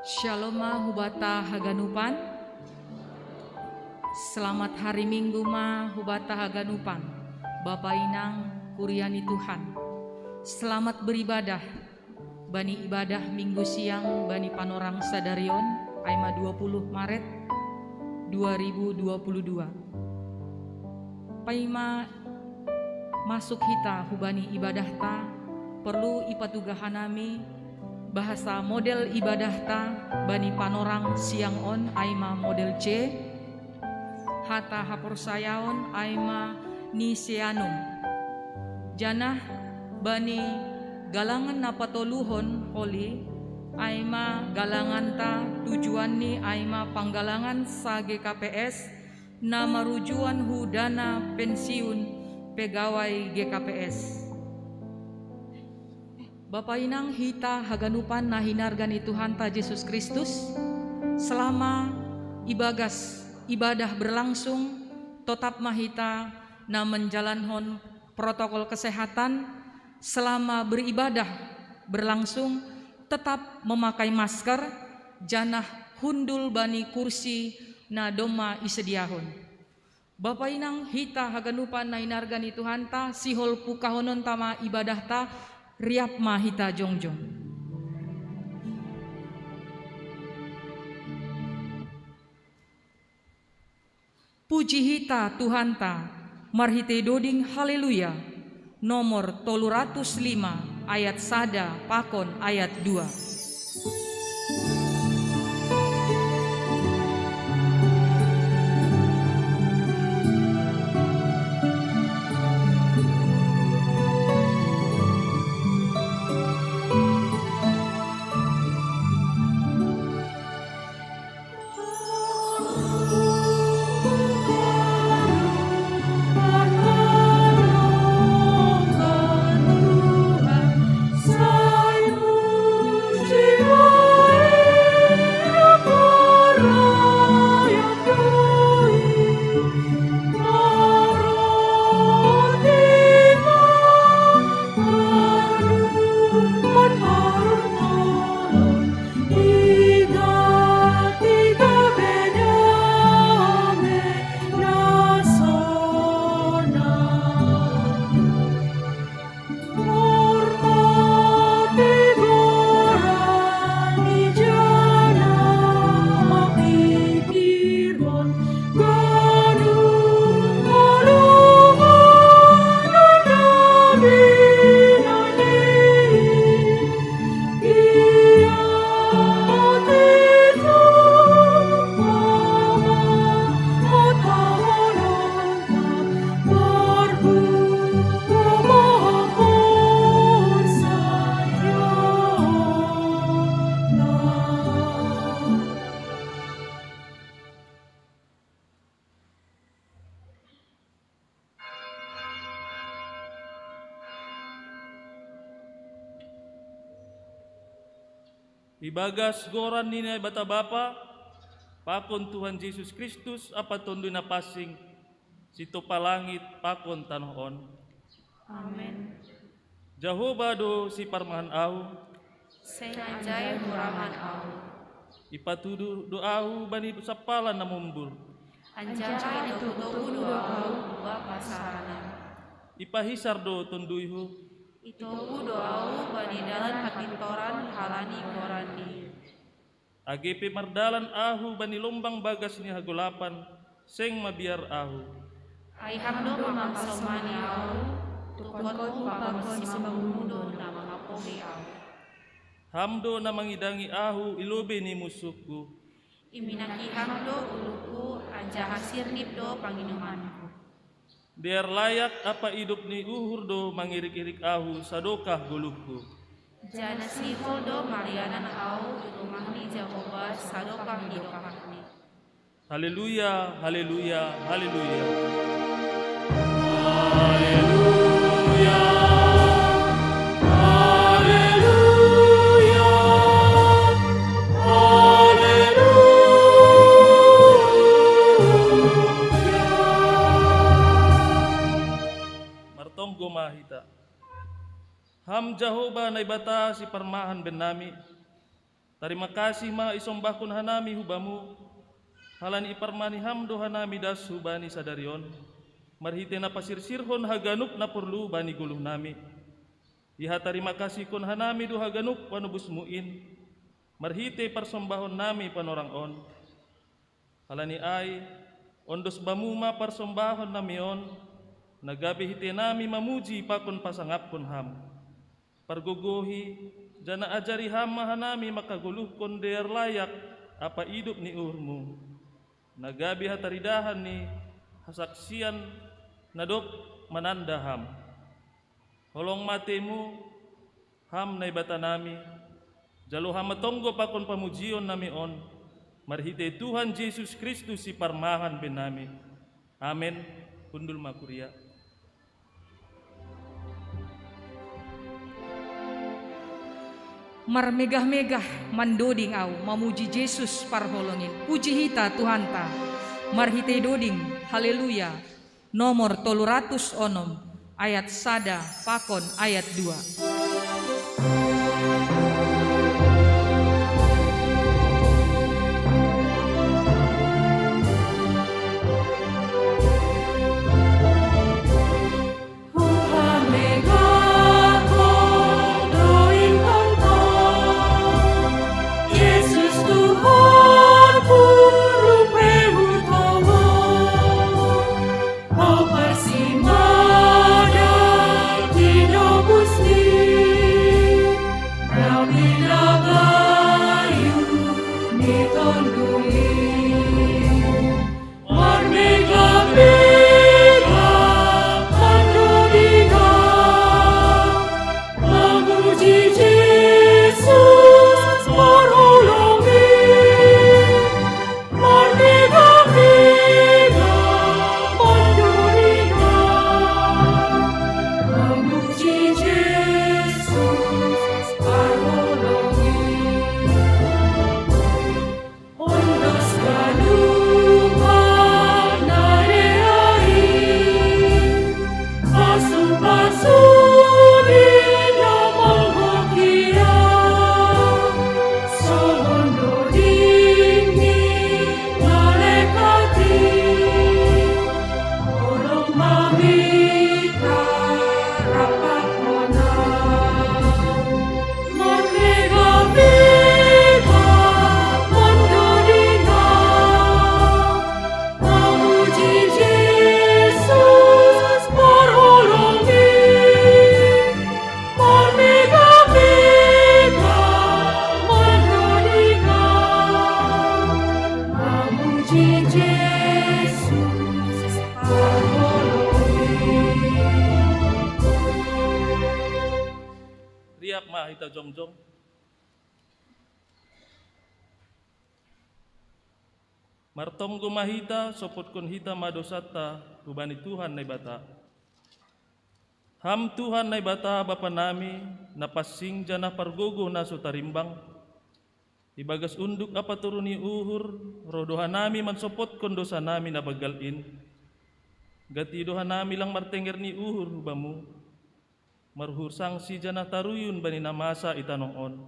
Shalom hubata haganupan. Selamat hari Minggu hubata haganupan. Bapa Inang kuriani Tuhan. Selamat beribadah. Bani ibadah Minggu siang Bani Panorang Sadarion Aima 20 Maret 2022. Paima masuk hita hubani ibadah ta perlu ipatugahanami bahasa model ibadah ta Bani Panorang siang on Aima model C hata haporsayaon Aima Nisianum janah Bani galangan napatoluhon holi Aima galangan ta tujuan ni Aima panggalangan sa GKPS na marujuan hu dana pensiun pegawai GKPS. Bapa Inang hita haganupan na hinargan Tuhan ta Yesus Kristus selama ibadah berlangsung tetap mahita na menjalankan protokol kesehatan selama beribadah berlangsung tetap memakai masker janah hundul bani kursi na doma isediahon. Bapa Inang hita haganupan na hinargan Tuhan ta sihol pukahonon tama ibadah ta riap mahita jongjong. Puji hita Tuhan ta marhite doding haleluya nomor 305 ayat sada pakon ayat 2. Ibagas goran nina bata bapa pakon Tuhan Yesus Kristus apa tondo na pasing sito palangit pakon tanoon. Amen. Jehovah do si parmahan au Senanjaya muraman au. Ipatudu doau bani sapalan na mumbul. Anjay itu tudu au bapa sarana. Ipahisar do tunduyhu. Itu doau bani dalan hakitoran halani korani. AGP mardalan ahu bani lombang bagas ni hagulapan seng mabiar ahu. Ay hamdo mamaksomani au. Tukot papakon si mamumundo na mga pogi au. Hamdo na mangidangi ahu ilobe ni musuhku. Iminaki hamdo uluku anja hasirnip do panginumanku. Biar layak apa hidup ni uhur do mangirik-irik ahu sadokah guluku. Jana siho do marianan au rumah ni Jehovah sadokah hidokah ni. Haleluya, haleluya, haleluya. Haleluya, haleluya, haleluya. Martom gomahita. Ham Jehovah na ibata si parmahan benami Terima kasih ma isombahkun hanami hubamu, halani iparmani hamdo hanami das hubani sadarion, marhite na pasirsirhon haganuk na perlu bani guluh nami. Iha terima kasih kun hanami du haganuk panubus muin, marhite parsombahon nami panorang on. Halani ay, ondos bamuma parsombahon namion, nagabi hite nami mamuji pakon pasangap kun ham. Pargogohi, jana ajari hama hanami makaguluh kon der layak apa hidup ni urmu. Nagabi hataridahan ni hasaksian nadop mananda ham. Holong matemu ham na ibata nami, jalo hama tonggo pakon pamujion nami on, marhite Tuhan Yesus Kristus si parmahan ben nami. Amen. Kundul makuria. Marmegah-megah mandoding au mamuji Yesus parholongin. Puji hita Tuhan ta. Marhite doding haleluya. Nomor 306 ayat sada pakon ayat 2. Hita jongjong. Martom gumahita sopot kun hita madosata hubani Tuhan na ibata. Ham Tuhan na ibata bapa nami napasing jana pargogo na sutarimbang. Ibagas unduk apa turuni uhur rodohan nami mansopot kun dosa nami na bagalin. Gati dohan nami lang martenger ni uhur hubamu. Marhur sangsi jana taruyun bani namasa itanoon.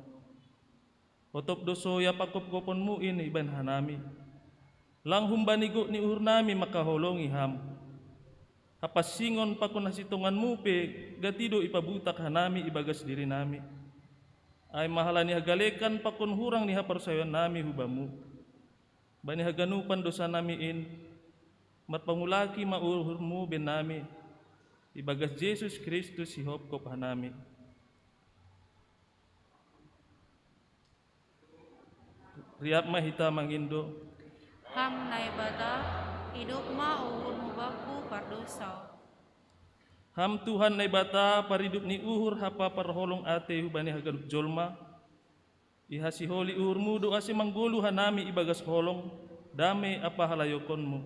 Otop dosoya pakop kopon muin iban hanami. Langhum banigo ni uhur nami makaholongi ham. Hapasingon pakon nasitungan mupe gatido ipabutak hanami ibagas diri nami. Ay mahala ni hagalekan pakon hurang ni haparsayon nami hubamu. Bani haganupan dosa namiin. Matpangulaki mauhurmu ben nami. Ibagas Yesus Kristus si hopkop hanami. Riap mahita mangindo. Ham na ibata, hidup ma uhur mo baku pardosa. Ham Tuhan na ibata paridup ni uhur hapa parholong ate hubani haganup jolma. Iha si holi uhur mu doa si manggulu hanami ibagas holong dame apa halayokon mo.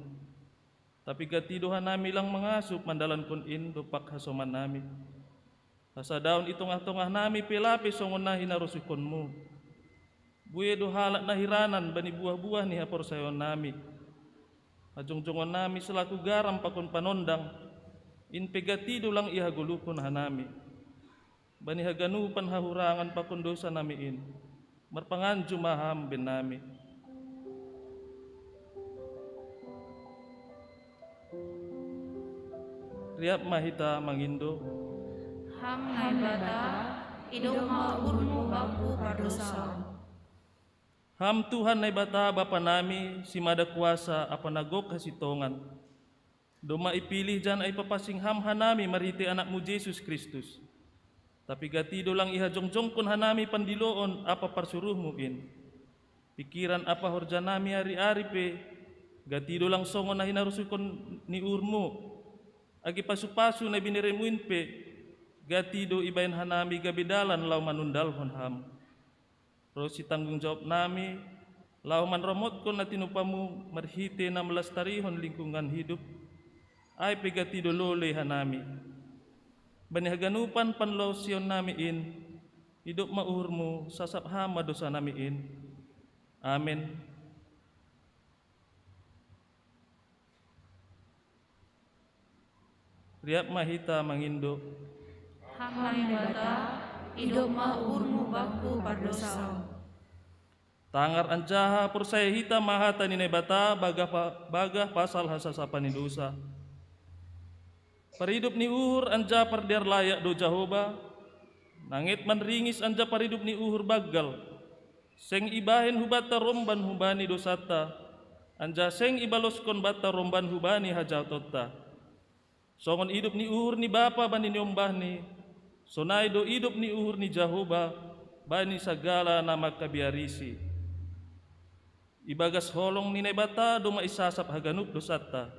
Tapi gatidohan nami lang mangasup mandalan kun indo pak hasoman nami. Asa daun itong-atongah nami pilapi songon na hinarusukon mo. Buye do halak na hiranan bani buah-buah ni hapor sayon nami. Ajong-jongon nami selaku garam pakon panondang. In pegatido lang ihagulukon hanami. Bani haganupan hahurangan pakon dosa nami in. marpanganju maham benami. Riap mahita mangindo, Ham nai bata, idoma urmu baku pardosa. ham Tuhan nai bata Bapa nami, si mada kuasa apa nagok hasitongan. Doma ipilih jan ay papasing ham hanami marhiti anakmu Yesus Kristus. Tapi gatido lang iha jongjongkon hanami pandiloon apa parsuruhmu in. Pikiran apa horja nami hari-hari pe, gatido lang songon na hinarusukon ni urmu. Agi pasu-pasu na biniremuin pe, gatido ibayin hanami gabidalan lau manundalhon ham. Rosi tanggung jawab nami, lau manromot kon na tinupamu marhite na melastarihon lingkungan hidup, ay pegatido lole hanami. Banihaganupan panlaw siyon nami in, hidup mauhurmu sasap hama dosa nami in. Amen. Riap mahita mangindo, Ham nai bata, idoma urmu baku pardosa. tangar anjaha pursaya hita mahata ni bata bagah pasal hasasapan ni dosa. Paridup ni uhur anja parder layak do Jahoba, nangit manringis anja paridup ni uhur bagal. Seng ibahin hubata romban hubani dosata, anja seng ibaloskon bata romban hubani hajatotta. Songon hidup ni uhur ni bapa bani nyombah ni, sonai do hidup ni uhur ni Jahoba, bani sagala nama kabiarisi. Ibagas holong ni bata do maisasap haganup dosata.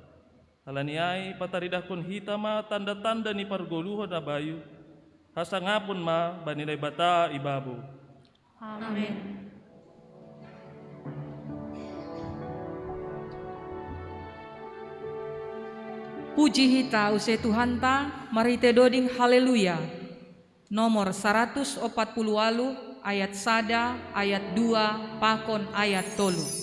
Halaniai pataridahkon hitama tanda-tanda ni pargoluho na bayu, hasangapun ma bani bata ibabu. Amen. Puji hita use Tuhan ta, marite doding haleluya. Nomor 140 ayat sada, ayat 2, pakon ayat 3.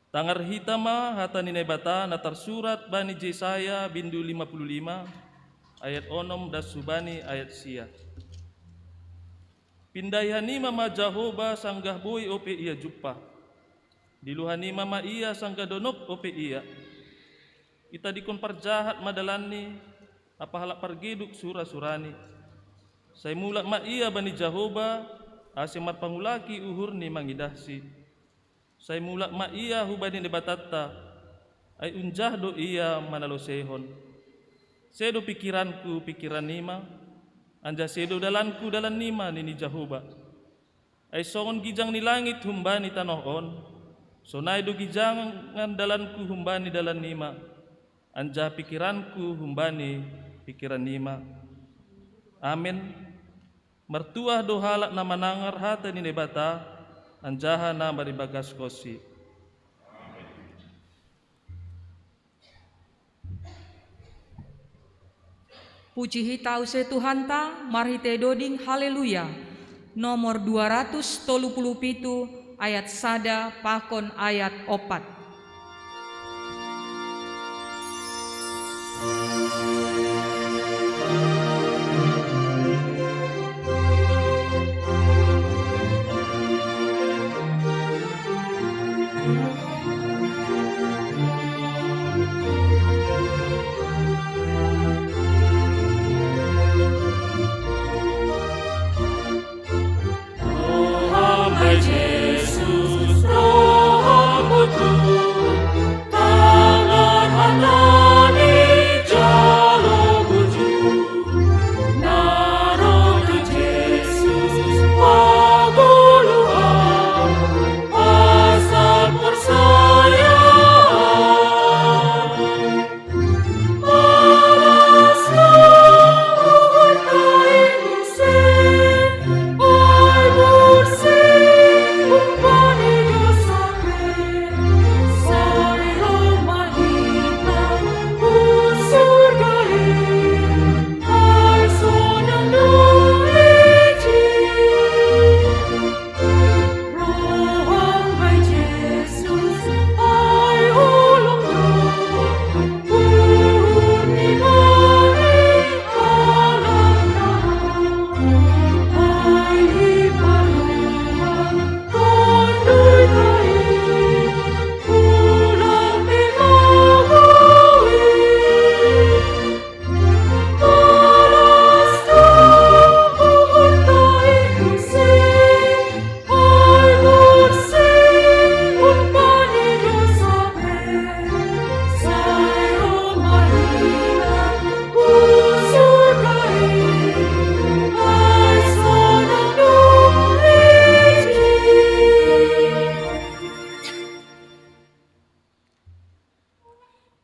Tangar hitama hata ni bata na tersurat bani Jesaya bindu 55 ayat 6 das subani ayat sia. Pindayani mama Jahoba sanggah boy ope ia juppa. Diluhani mama ia sanggah donop ope ia. Ita dikon parjahat madalani apa halak pargeduk sura-surani. Saya mulak ma ia bani Jahoba asemat pangulaki uhur ni mangidahsi. Saya mulak ma iya hubani ni batata ay unjah do iya manalosehon. Sedo pikiranku pikiran nima, anja sedo dalanku dalan nima ni Jahoba. Ay songon gijang ni langit humbani tanohon, sonai do gijangan dalanku humbani dalan nima, anja pikiranku humbani pikiran nima. Amin. Mertuah do halak na manangar hata ni bata, anjaha na maribagas kosi. Puji hita use Tuhanta, marhite doding haleluya. Nomor 237 ayat sada pakon ayat 4. Yesus Rohmu, tangan hatani jalo buju, naruh Yesus paguluhan, asal persayaan, balaslah hartai musik, ai bersih.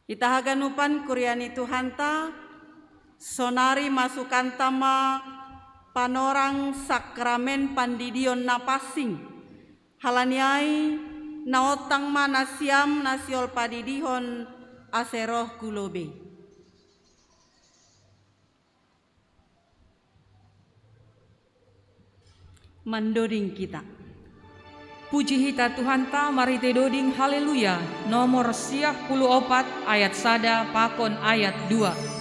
Ita haganupan kuryani Tuhanta, sonari masukan tama panorang sakramen pandidion napasing. Halaniai naotang manasiam nasiol padidihon aseroh kulobe. Mandoding kita. Puji hita Tuhanta, marhite doding haleluya. Nomor 4 ayat sada pakon ayat 2.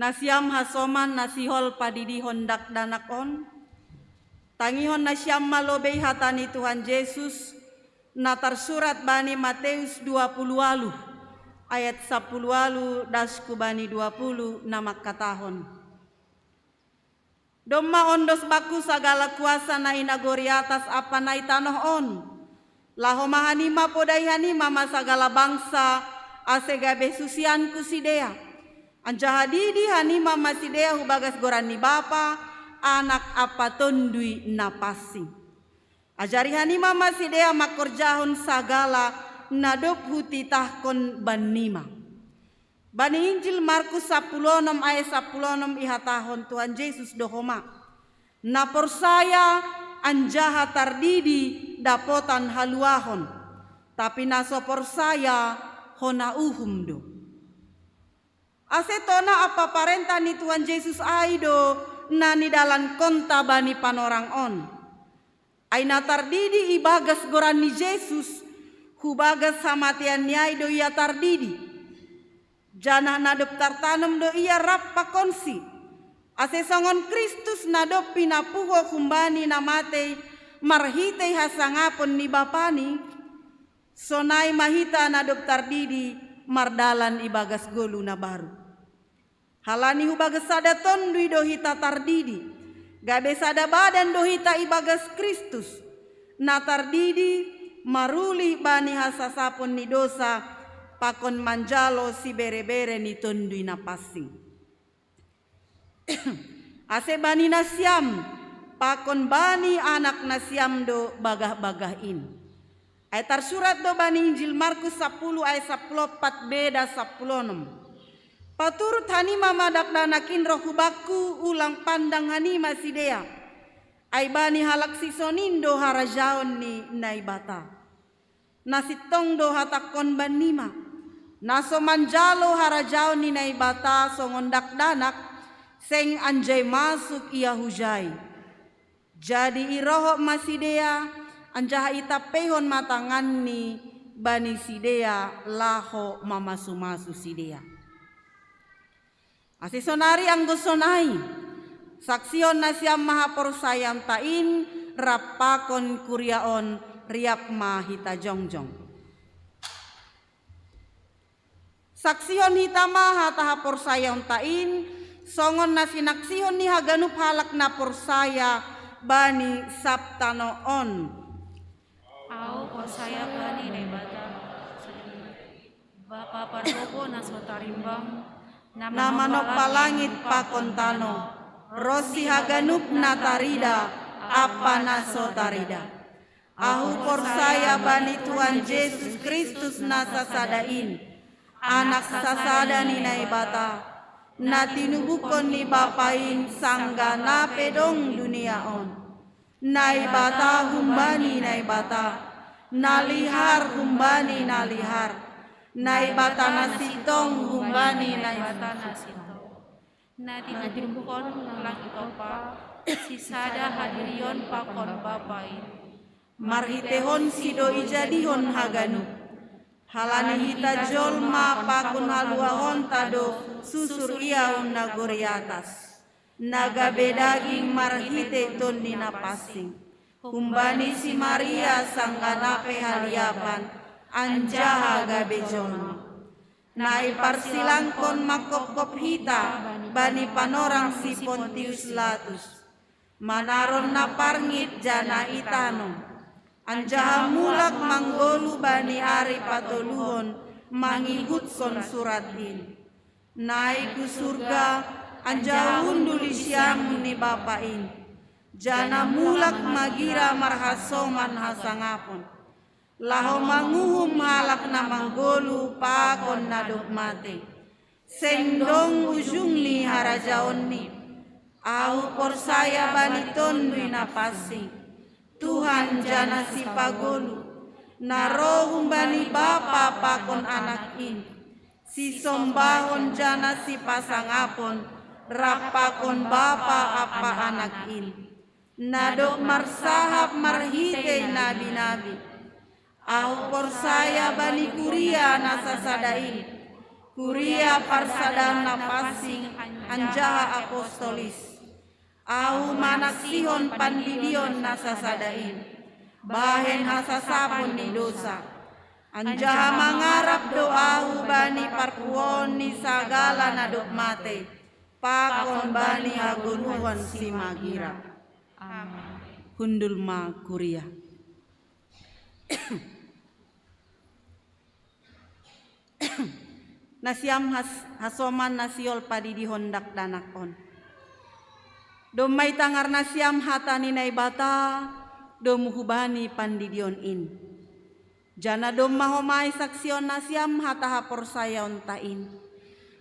Nasiam hasoman nasihol padidihon dak danakon, tangihon nasiam malobei hatani Tuhan Yesus, natar surat bani Matius 20 ayat 10 dasku bani 20 namak katahon. Domma ondos baku sagala kuasa na inagori atas apa na itanoh on, laho mahanima podai hanima masagala bangsa asegabe susianku sidea. Anjahadidi hanima masidea hubagas gorani bapa anak apa tondui napasi. Ajari hanima masidea makorjahon sagala nadop hutitah kon banima. Bani Injil Markus 10 ayat 10 ihatahon Tuhan Yesus dohoma. Na persaya anjaha tardidi dapotan haluahon. Tapi naso persaya hona uhum do. Asetona apa parenta ni Tuhan Yesus aido nani dalan konta bani panorang on. Aina tardidi ibagas gorani Yesus hubagas samatian niai do ia tardidi, janah nadop tartanam do ia rappa konsi, ase songon Kristus nadop pinapuho kumbani namate marhite hasangapon ni bapani, sonai mahita nadop tardidi mardalan ibagas golu na baru. Halani hubagas sada tondui do hita tardidi, gabe sada badan do hita ibagas Kristus, na tardidi maruli bani hasasapon ni dosa, pakon manjalo si bere-bere ni tondui na pasing. Ase bani nasiam, pakon bani anak nasiam do bagah-bagahin. Ay tersurat do bani Injil Markus 10 ayat 14 beda 16. Paturut hanima madak danakin roh hubaku ulang pandang hanima sidea. Ay bani halak sisonindo harajaon ni naibata. Nasitong do hatakon banima. Naso manjalo harajaon ni naibata songondak danak seng anjay masuk ia hujai. Jadi iroho masidea anjaha itapehon matangan ni bani sidea laho mamasu-masu sidea. Asisonari anggosonai saksion nasiam maha porsayam tain rapakon kuriaon riap mahita jongjong. Saksion hita maha taha porsayam tain songon nasinaksihon ni haganup halak na porsaya bani saptanoon. Au porsaya bani nebata Bapa parbobo nasotarimbang Nama nopalangit pakontano, rosi haganup natarida, apa nasotarida. Ahu porsaya bani Tuhan Yesus Kristus nasasadain, anak sasada ni naibata, natinubukon ni bapain sangga napedong duniaon. Naibata humbani naibata, nalihar humbani nalihar. Naibata nasitong humbani naibata nasitong. Natinubukon lang ito pa, sisada hadirion pakon bapain. Marhitehon sido ijadihon haganu. Halani hita jolma pakun haluahon tado susur iaun nagoriatas. Nagabe daging marhite ton ninapasing. Humbani si Maria sangganape haliapan. Anjaha gabe jolma. Naiparsilangkon makop-kop hita bani panorang si Pontius Latus. Manaron na parngit jana itano. Anjaha mulak manggolu bani ari patoluhon mangihutson suratin. Naik ku surga anjaha unduli siamu ni bapain. Jana mulak magira marhasoman hasangapon. Laho manguhum halak na manggolu pakon nadok mate. Sendong ujung ni harajaon ni. Au porsaya bani tondui napasi. Tuhan jana si pagolu. Narohum bani bapa pakon anak in. Si sombahon jana si pasangapon. Rapakon bapa apa anak in. Nadok marsahap marhite nabi-nabi. Au porsaya bani kuria nasasadain. Kuria parsadan napasing anjaha apostolis. Au manaksihon pandidion nasasadain. Bahen hasasapon ni dosa. Anjaha mangarap doahu bani parkuon ni sagala nadok mate. Pakon bani hagunuan si magira. Amin. Hundul ma kuria. Nasiam hasoman nasiol padi di hondak danakon. Domai tangar nasiam hatani naibata domuhubani pandidion in. Jana dom mahomai saksion nasiam hataha porsayaon tain.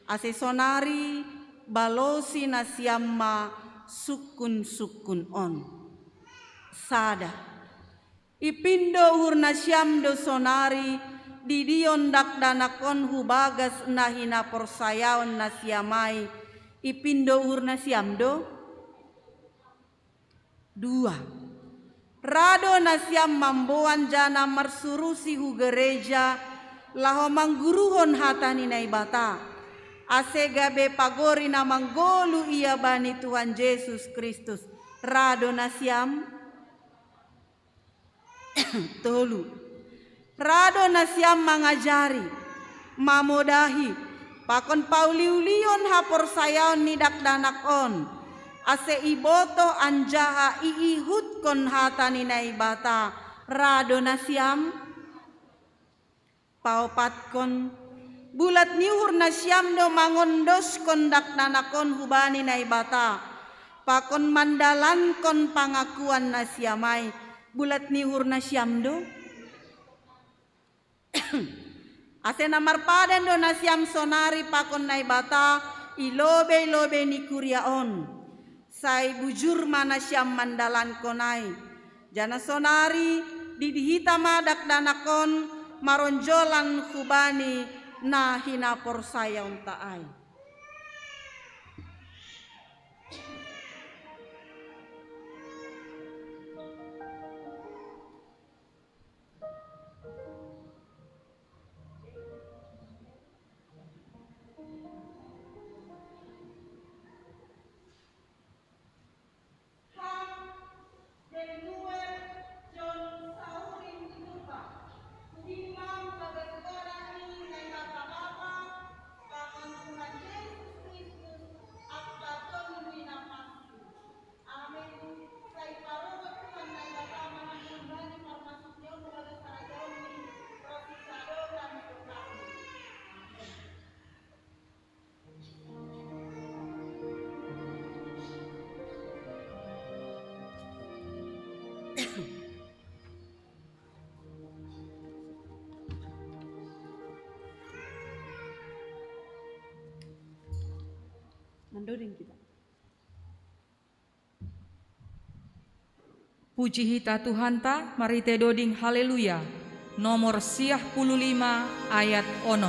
Asesonari balosi nasiam ma sukun on. Sada. Ipindo uhur nasiam do sonari didion dak danakon hubagas nahina porsayaon nasiamai. Ipindo uhur nasiam do. 2. Rado nasiam mamboan jana marsurusi hu gereja, laho mangguruhon hatani na ibata. Ase gabe pagori na manggolu ia bani Tuhan Yesus Kristus. Rado nasiam tolu. Rado nasiam mangajari, mamodahi, pakon pauliulion hapor sayaon nidak danakon. Ase iboto anjaha iihut kon hatani na ibata. Rado nasiam paupat kon bulat niuhur nasiam do mangondos kondak nanakon hubani na ibata. Pakon mandalan kon pangakuan nasiamai bulat niuhur nasiam do. Ase namar padan do nasiam sonari pakon na ibata ilobe ni kuriaon. Sai bujur mana siam mandalan konai. Jana sonari didihita madak danakon maronjolan hubani na hinapor saya untaai. Mandoring kita. Puji hita Tuhan ta, mari te doding haleluya. Nomor 55 ayat 6.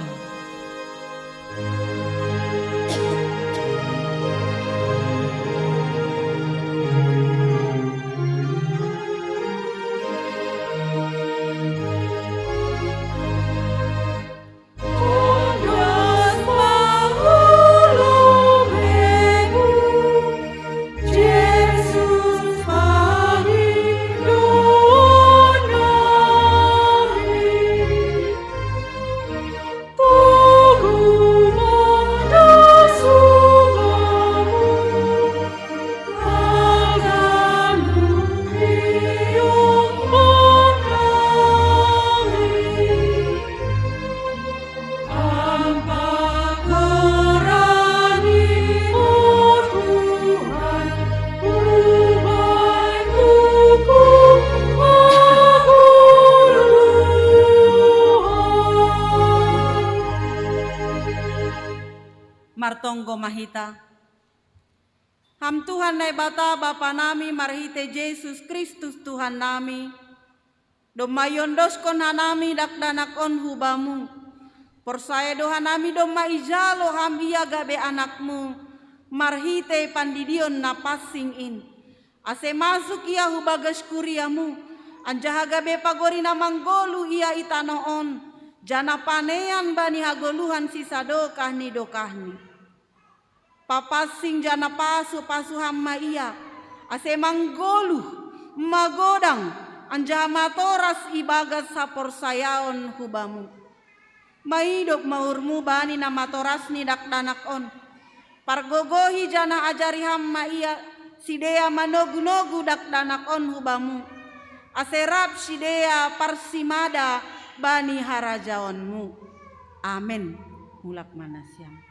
Martonggo mahita. Ham Tuhan nai bata Bapa nami marhite Yesus Kristus Tuhan nami. Domayondos kon hanami dak danakon hubamu. Porsaya do hanami doma ijalo ham iya gabe anakmu. Marhite pandidion na passing in. Ase masuk ia hubagas kuriamu. Anjaha gabe pagori na manggolu ia itanoon. Jana panean bani hagoluhan sisa dokahni dokahni. Papasing jana pasu hamma iya. Ase manggolu magodang anjaha matoras ibagas sapor sayaon hubamu. Maidop maurmu bani na matoras ni dak danakon. Pargogohi jana ajari hamma iya sidea manogu-nogu dak danakon hubamu. Aserap sidea parsimada bani harajaonmu. Amin. Mulak manasiam.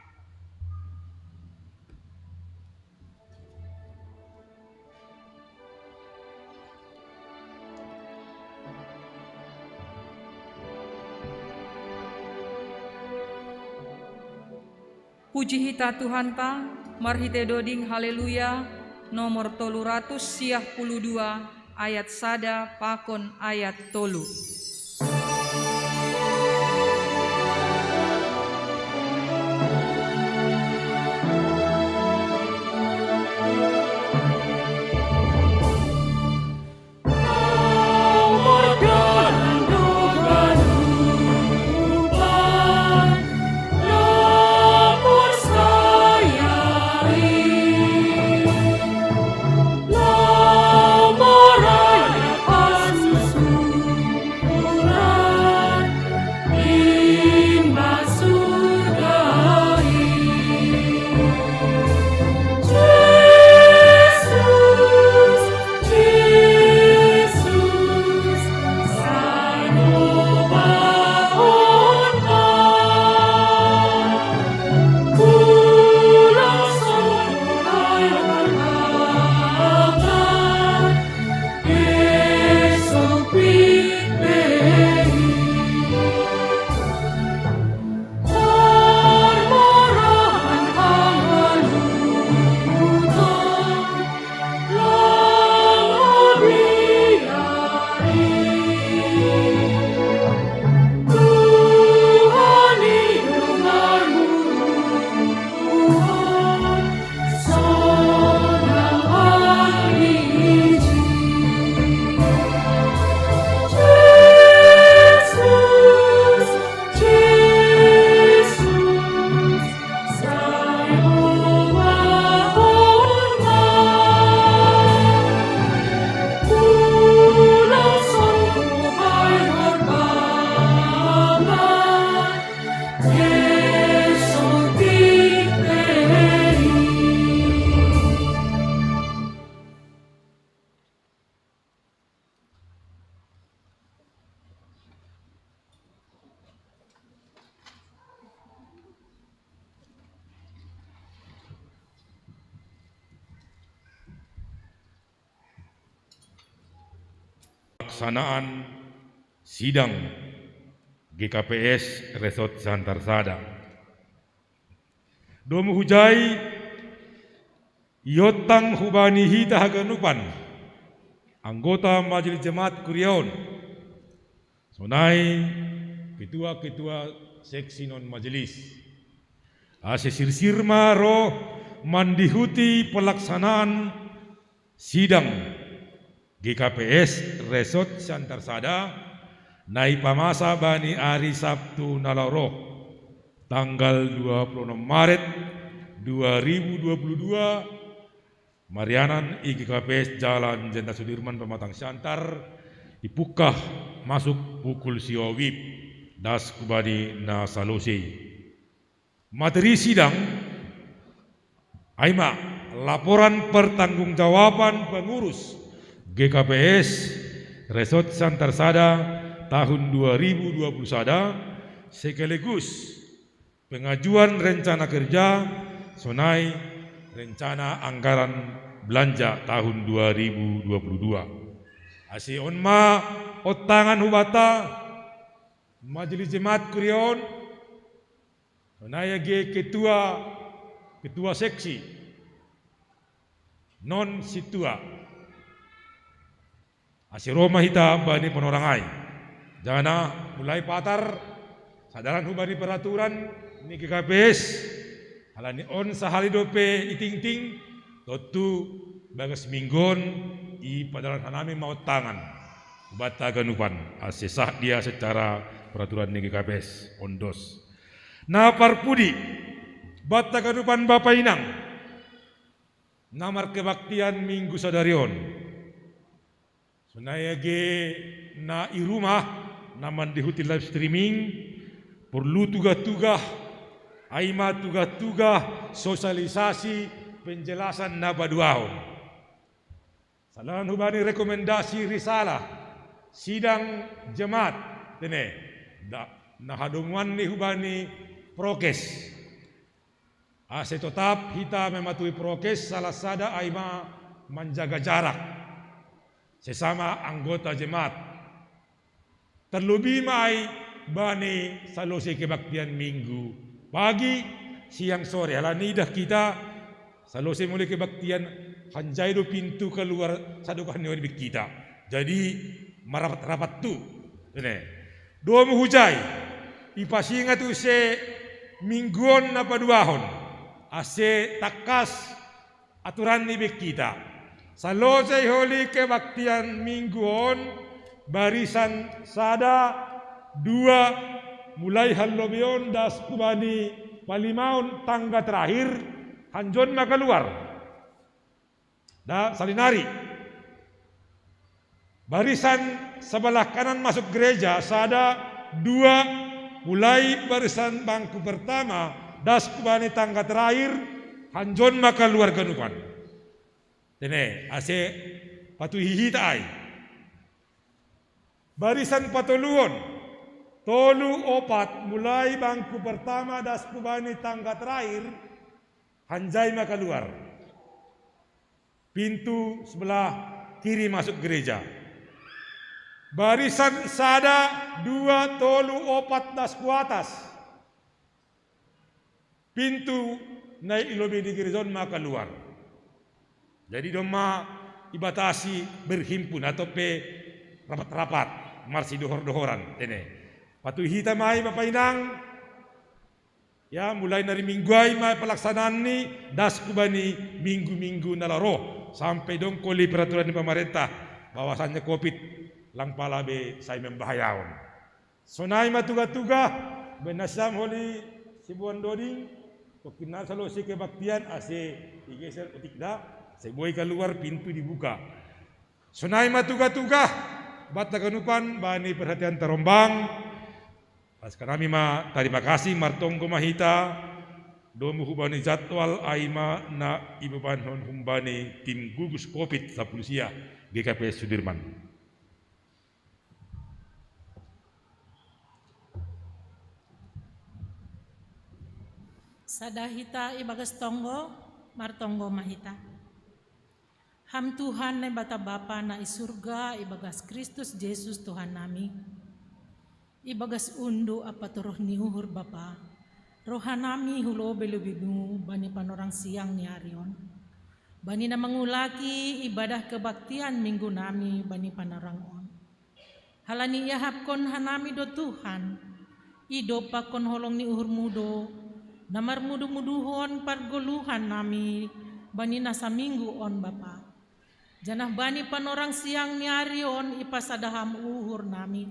Puji hita Tuhan ta, marhite doding haleluya, nomor 362 ayat sada pakon ayat tolu. pelaksanaan sidang GKPS Resort Santarsada. Domu hujai Yotang Hubani Hita Haganupan, anggota Majelis Jemaat Kuriaon, sonai ketua-ketua seksi non majelis, sirsirma roh mandihuti pelaksanaan sidang GKPS Resort Santarsada nai pamasa bani hari Sabtu nalaro tanggal 26 Maret 2022 Marianan IGKPS Jalan Jenderal Sudirman Pematang Siantar ipukah masuk pukul siowib das kubadi na Salose. Materi sidang Aima laporan pertanggungjawaban pengurus GKPS Resort Santarsada tahun 2021 sekaligus pengajuan rencana kerja sonai rencana anggaran belanja tahun 2022. Onma otangan hubata Majelis Jemaat Kuriaon sonai ketua seksi non situa Roma hita bani penorangai jana mulai patar sadaran hubani peraturan ni GKPS alani on sahali dope iting-ting totu bagas minggon i padaran hanami mau tangan bata ganupan sah dia secara peraturan ni GKPS ondos na parpudi bata ganupan Bapak Inang namar kebaktian minggu sadarion sunaya ge na irumah naman dihuti live streaming perlu tugas-tugas Aima tugas-tugas sosialisasi penjelasan nabaduahon. Salahan hubani rekomendasi risalah sidang jemaat tene na hadungan ni hubani prokes. Tetap kita mematuhi prokes salah sada aima menjaga jarak sesama anggota jemaat. Terlebih mai bani Salose kebaktian minggu pagi, siang, sore. Alani dah kita Salose mulai kebaktian hanjai do pintu keluar sadukan ni kita. Jadi marapat-rapat tu. Ini. Dua muhujai. Ipasinga tu se mingguon apa duahon. Ase takas aturan ni kita. Salose holi kebaktian mingguon barisan sada dua mulai halobion das kubani palimaun tangga terakhir hanjon maka keluar da salinari barisan sebelah kanan masuk gereja sada dua mulai barisan bangku pertama das kubani tangga terakhir hanjon maka keluar ganupan tene ase patuhihi tai barisan patoluon tolu opat mulai bangku pertama das kubani tangga terakhir hanjai maka keluar pintu sebelah kiri masuk gereja barisan sada dua tolu opat das ku atas pintu naik ilobi di gereja maka keluar jadi doma ibatasi berhimpun atau rapat-rapat marsi dohor-dohoran tene patuhi hita mai Bapak Inang ya mulai dari mingguai mai pelaksanaan ni das kubani minggu-minggu nalaro sampai dongkoli peraturan di pemerintah bahwasannya Covid lang palabe saya membahayawan sonai matuga-tuga benasam holi sibuan doding Pokoknya Salose kebaktian ase digeser utikda seboi keluar pintu dibuka sonai matuga-tuga bata ganupan bani perhatian terombang. Pas kami terima kasih martonggo mahita domu hubani jadwal aima na ibu banon humbani tim gugus Covid sa pulisia GKPS Sudirman. Sadahita ibagas tonggo martonggo mahita. Ham Tuhan na bata Bapa na isurga, ibagas Kristus Jesus Tuhan nami. Ibagas undo apaturoh ni uhur Bapa. Rohanami hulo belubimu bani panorang siang ni Arion. Bani na mangulaki ibadah kebaktian minggu nami bani panorang on. Halani yahap kon hanami do Tuhan. Ido pa kon holong ni uhur mudo. Namar mudu-muduhon pargoluhan nami bani na sa minggu on Bapa. Janah bani panorang siang ni Arion ipasadaham uhur nami.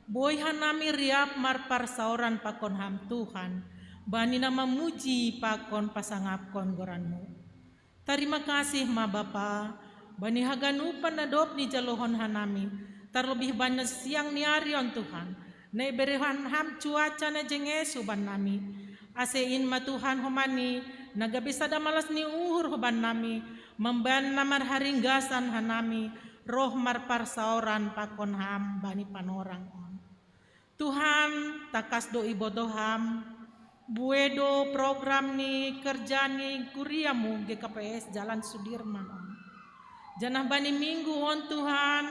Boyhan nami riap marpar sauran pakon ham Tuhan. Bani na mamuji pakon pasangapkon goranmu. Terima kasih ma Bapa. Bani haganupan na dop ni jalohon hanami. Terlebih banyak siang ni Arion Tuhan. Na iberihan ham cuaca na jengesu ban nami. Asein ma Tuhan homani. Nagabisada malas ni uhur hoban nami. Memban namar haringgasan hanami roh marpar sauran pakon ham bani panorang on. Tuhan takas do ibodoham buedo program ni kerja ni kuriamu GKPS Jalan Sudirman on. Janah bani minggu on Tuhan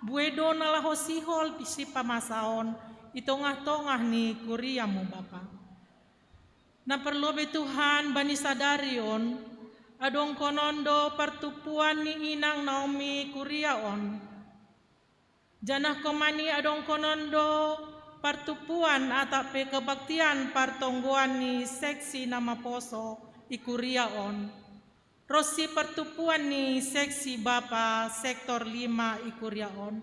buedo nalaho sihol pisi pamasaon itongah-tongah ni kuriamu Bapa. Na perlu be Tuhan bani sadarion adong konondo pertupuan ni inang Naomi Kuriaon. Janah komani adong konondo pertupuan atape kebaktian partongguan ni seksi nama poso i Kuriaon. Rosi pertupuan ni seksi Bapa sektor 5 i Kuriaon.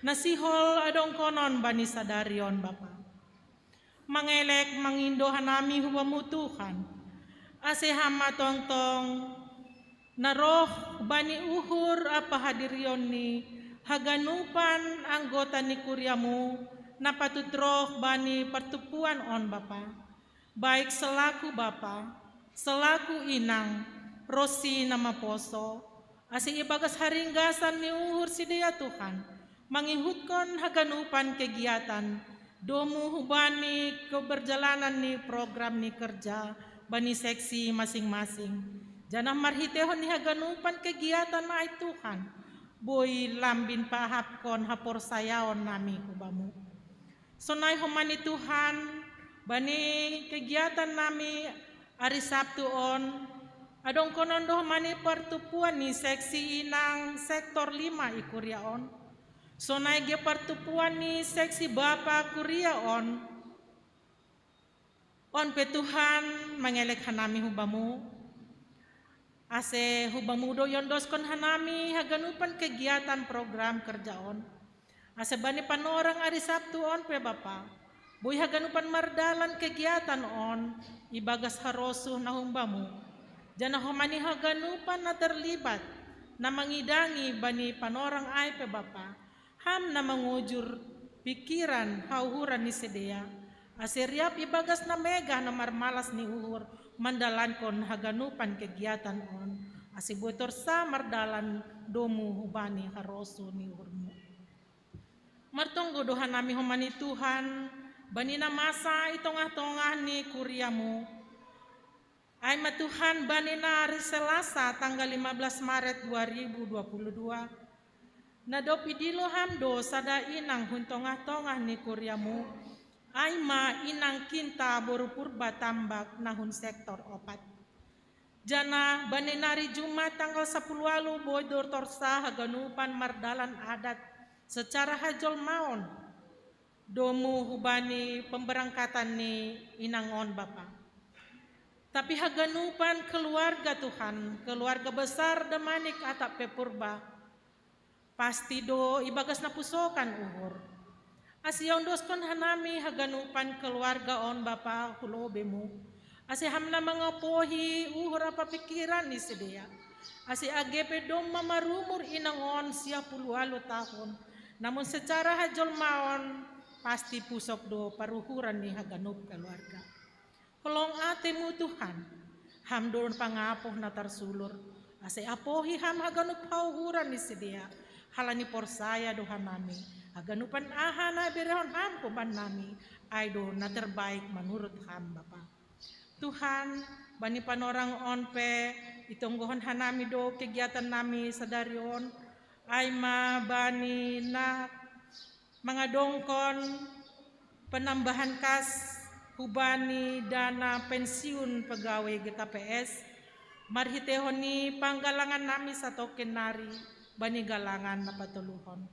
Nasihol adong konon bani sadarion Bapa. Mangelek mangindo hanami huwamu Tuhan. Ase hama tongtong naroh bani uhur apa hadirion ni haganupan anggota ni kuriamu napatutroh bani pertupuan on Bapa. Baik selaku Bapa, selaku inang, rosi nama poso. Ase ibagas haringgasan ni uhur sidaya Tuhan. Mangihutkan haganupan kegiatan domu hubani keberjalanan ni program ni kerja bani seksi masing-masing. Janah marhitehon ni haganupan kegiatan na ay Tuhan. Boy lambin pahapkon hapor sayaon nami kubamu. Sonay humani Tuhan bani kegiatan nami ari Sabtu on. Adong konondo humani pertupuan ni seksi inang sektor 5 i Kuriaon. Sonay ge pertupuan ni seksi Bapa Kuriaon. On pe Tuhan mangelek hanami hubamu. Ase hubamu do yondoskon hanami haganupan kegiatan program kerjaon. Ase bani panorang ari Sabtu on pe Bapa. Boy haganupan mardalan kegiatan on ibagas harosu na humbamu. Janah homani haganupan na terlibat na mangidangi bani panorang ay pe Bapa. Ham na mangujur pikiran hauhuran ni sedea. Asiriap ibagas na mega na marmalas ni uhur mandalankon haganupan kegiatan on. Asibutor sa mardalan domu hubani haroso ni uhurmu. Martonggo dohan nami humani Tuhan bani na masa itongah-tongah ni kuriamu. Ay matuhan bani na hari Selasa tanggal 15 Maret 2022. Nadop idilo hamdo sada inang huntongah-tongah ni kuriamu. Ay ma inang kinta boru purba tambak nahun sektor 4. Jana baninari Jumat tanggal 10 walu bodor torsa haganupan mardalan adat secara hajol maon. Domu hubani pemberangkatan ni inangon Bapa. Tapi haganupan keluarga Tuhan, keluarga besar demanik atap pepurba. Pasti do ibagas na pusokan uhur. Asiyong doskon hanami haganupan keluarga on Bapa hulobemu. Asi hamna mga pohi uhur apa pikiran ni sedia. Asi agepe dom mamarumur inangon siya 10 tahun. Namun secara hajol maon pasti pusok do paruhuran ni haganup keluarga. Kolong atemu Tuhan. Ham doon pangapoh na tarsulur. Asi apohi ham haganup hauhuran ni sedia. Halani porsaya dohan nami. Haganupan aha na berehon ham kuban nami. Ay do na terbaik menurut ham Bapa. Tuhan bani panorang on pe itonggohon hanami do kegiatan nami sa darion ay mabani na mga dongkon penambahan kas hubani dana pensiun pegawai GKPS marhitehon ni panggalangan nami sa token nari bani galangan na patuluhon.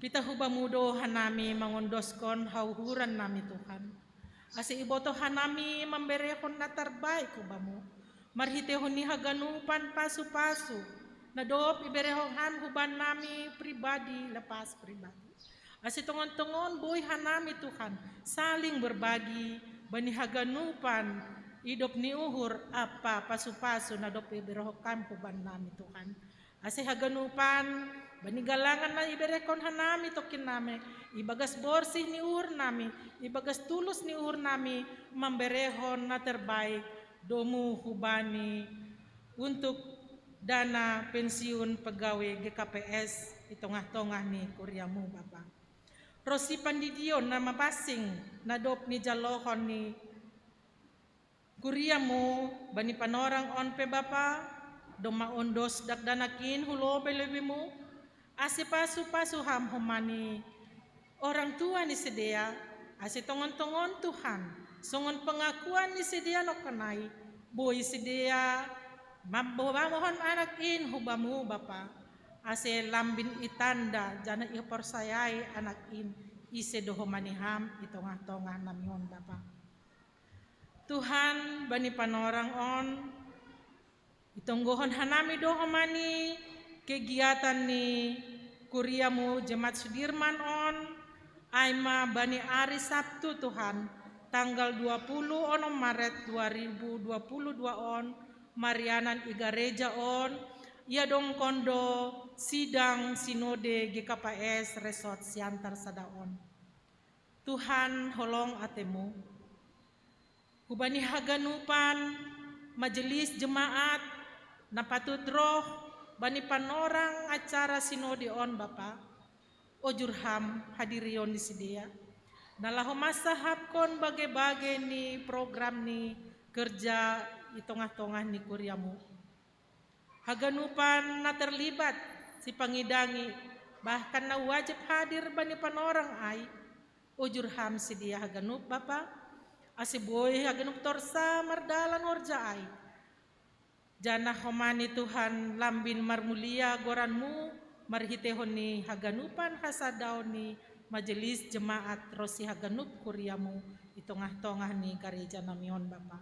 Pita hubamudo hanami mangondoskon hauhuran nami Tuhan. Asi iboto hanami memberehon na tarbay kubamu. Marhitehon ni haganupan pasu-pasu na doop iberehon huban nami pribadi lepas pribadi. Asi tungon-tungon boy hanami Tuhan saling berbagi bani haganupan idop ni uhur apa pasu-pasu na doop iberehon huban nami Tuhan. Asi haganupan bani galangan na iberekon hanami tokin nami ibagas borsih ni uhur nami ibagas tulus ni uhur nami memberehon na terbaik domu hubani untuk dana pensiun pegawai GKPS itongah-tongah ni kuryamu Bapak. Rosi pandidion na mapasing na dop ni jalohon ni kuryamu bani panorang on pe Bapak doma ondos dakdanakin hulobe lebimu asi pasu-pasu ham humani orang tua ni sedia asi tongon-tongon Tuhan songon pengakuan ni sedia no kanai boy sedia mambohon anak in hubamu Bapa ase lambin itanda jana iporsayai anak in ise doho maniham itongah-tongah namihon Bapa. Tuhan bani panorang on itonggohon hanami doho mani kegiatan ni kuryamu Jemaat Sudirman on aima bani hari Sabtu Tuhan tanggal 20 Maret 2022 on Marianan Igareja on ia dong kondo sidang sinode GKPS Resort Siantar Sadaon. Tuhan holong atemu hubani haganupan majelis jemaat napatut roh bani panorang acara sinode on Bapa ojurham hadirion di sedia nalahu masahap kon bagai-bagai ni program ni kerja di tengah-tengah ni kuryamu haganupan na terlibat si pangidangi bahkan na wajib hadir bani panorang ay ujurham sedia haganup Bapa asiboy haganup torsa mardalan orja ay jana homani Tuhan lambin marmulia goranmu marhitehon ni haganupan hasadaw ni majelis jemaat rosi haganup kuryamu di tengah-tengah ni gereja namion Bapa.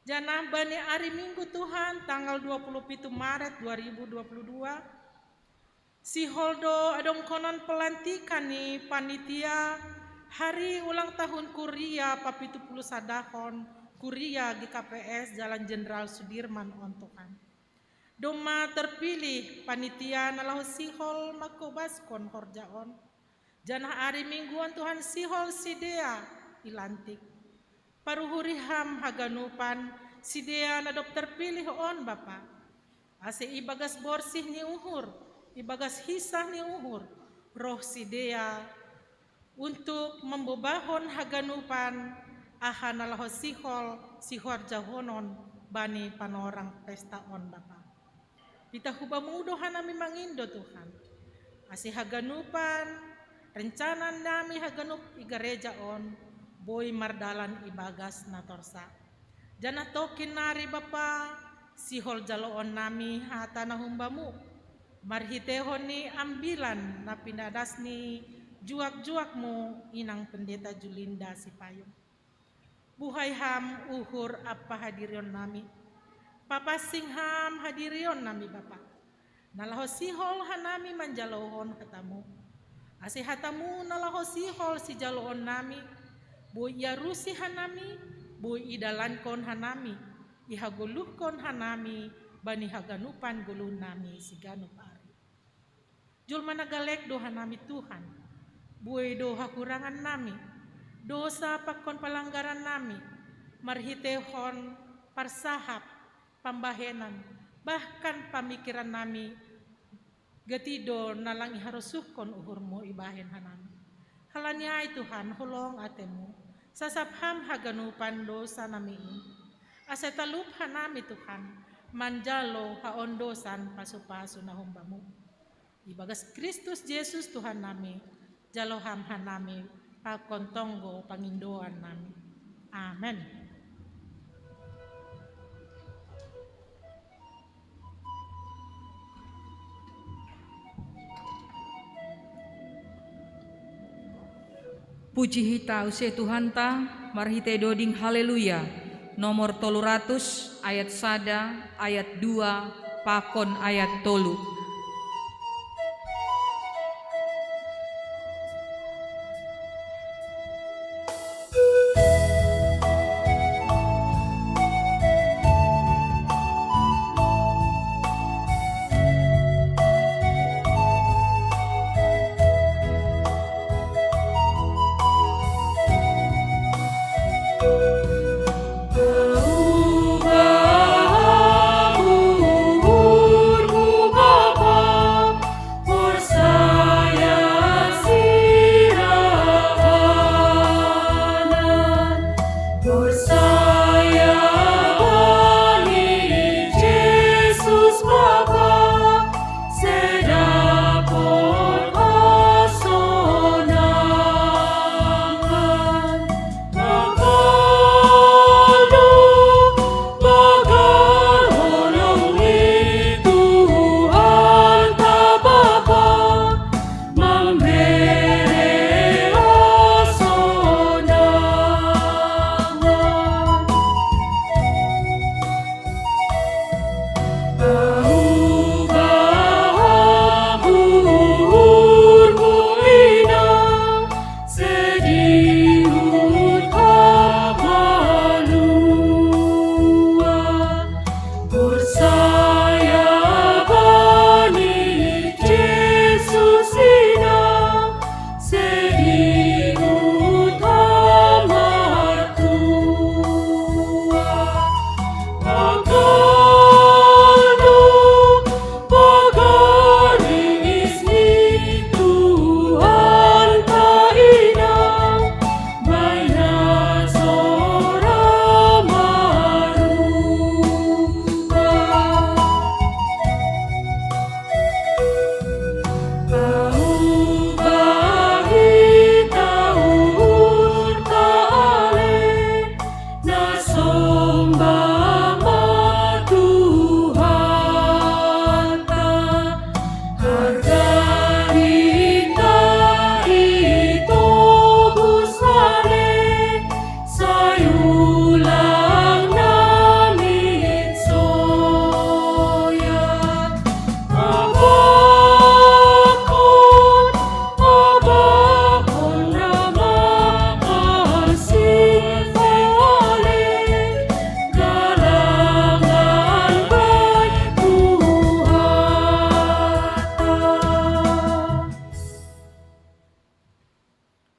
Jana bani hari Minggu Tuhan tanggal 27 Maret 2022 si Holdo adong konon pelantikan ni panitia hari ulang tahun Kuria Papitupulu Sadahon Kuria GKPS Jalan Jenderal Sudirman on Tuhan. Doma terpilih panitia nalahu sihol makobaskon horjaon. Jana hari Mingguan Tuhan sihol sidea ilantik. Paruhuriham haganupan sidea na dop terpilih on Bapa. Ase ibagas borsih ni uhur, ibagas hisah ni uhur. Roh sidea untuk membobahon haganupan aha nalahu sihor jahonon bani panorang pesta on Bapa. Pita hubamudo hanami mangindo Tuhan. Asi haganupan rencana nami haganup igareja on boy mardalan ibagas na torsa. Jana tokin nari Bapa sihol jaloon nami hata na humbamu. Marhitehon ni ambilan na pinadas ni juak-juak mo inang pendeta Julinda Sipayong. Buhay ham uhur apa hadirion nami. Papasingham hadirion nami Bapa. Nalaho sihol hanami manjalohon hatamu. Asi hatamu nalaho sihol si jaloon nami. Boy yarusi hanami, boy idalankon hanami. Ihaguluhkon hanami, bani haganupan guluh nami si ganup ari. Jul managalek do hanami Tuhan. Boy do hakurangan nami. Dosa pakon palanggaran nami. Marhitehon parsahap pambahenan bahkan pamikiran nami gatido nalang iharusuhkon uhurmu ibahen hanami. Halanya ay Tuhan hulong atemu sasapham haganupan dosa nami Asetalup hanami Tuhan, manjalo haondosan pasu-pasu na humbamu. Ibagas Kristus Yesus Tuhan nami, jalo hanami, pakontonggo pangindoan nami. Amen. Puji hita use Tuhan ta, marhite doding haleluya. Nomor 300 ayat 1 ayat 2 pakon ayat 3.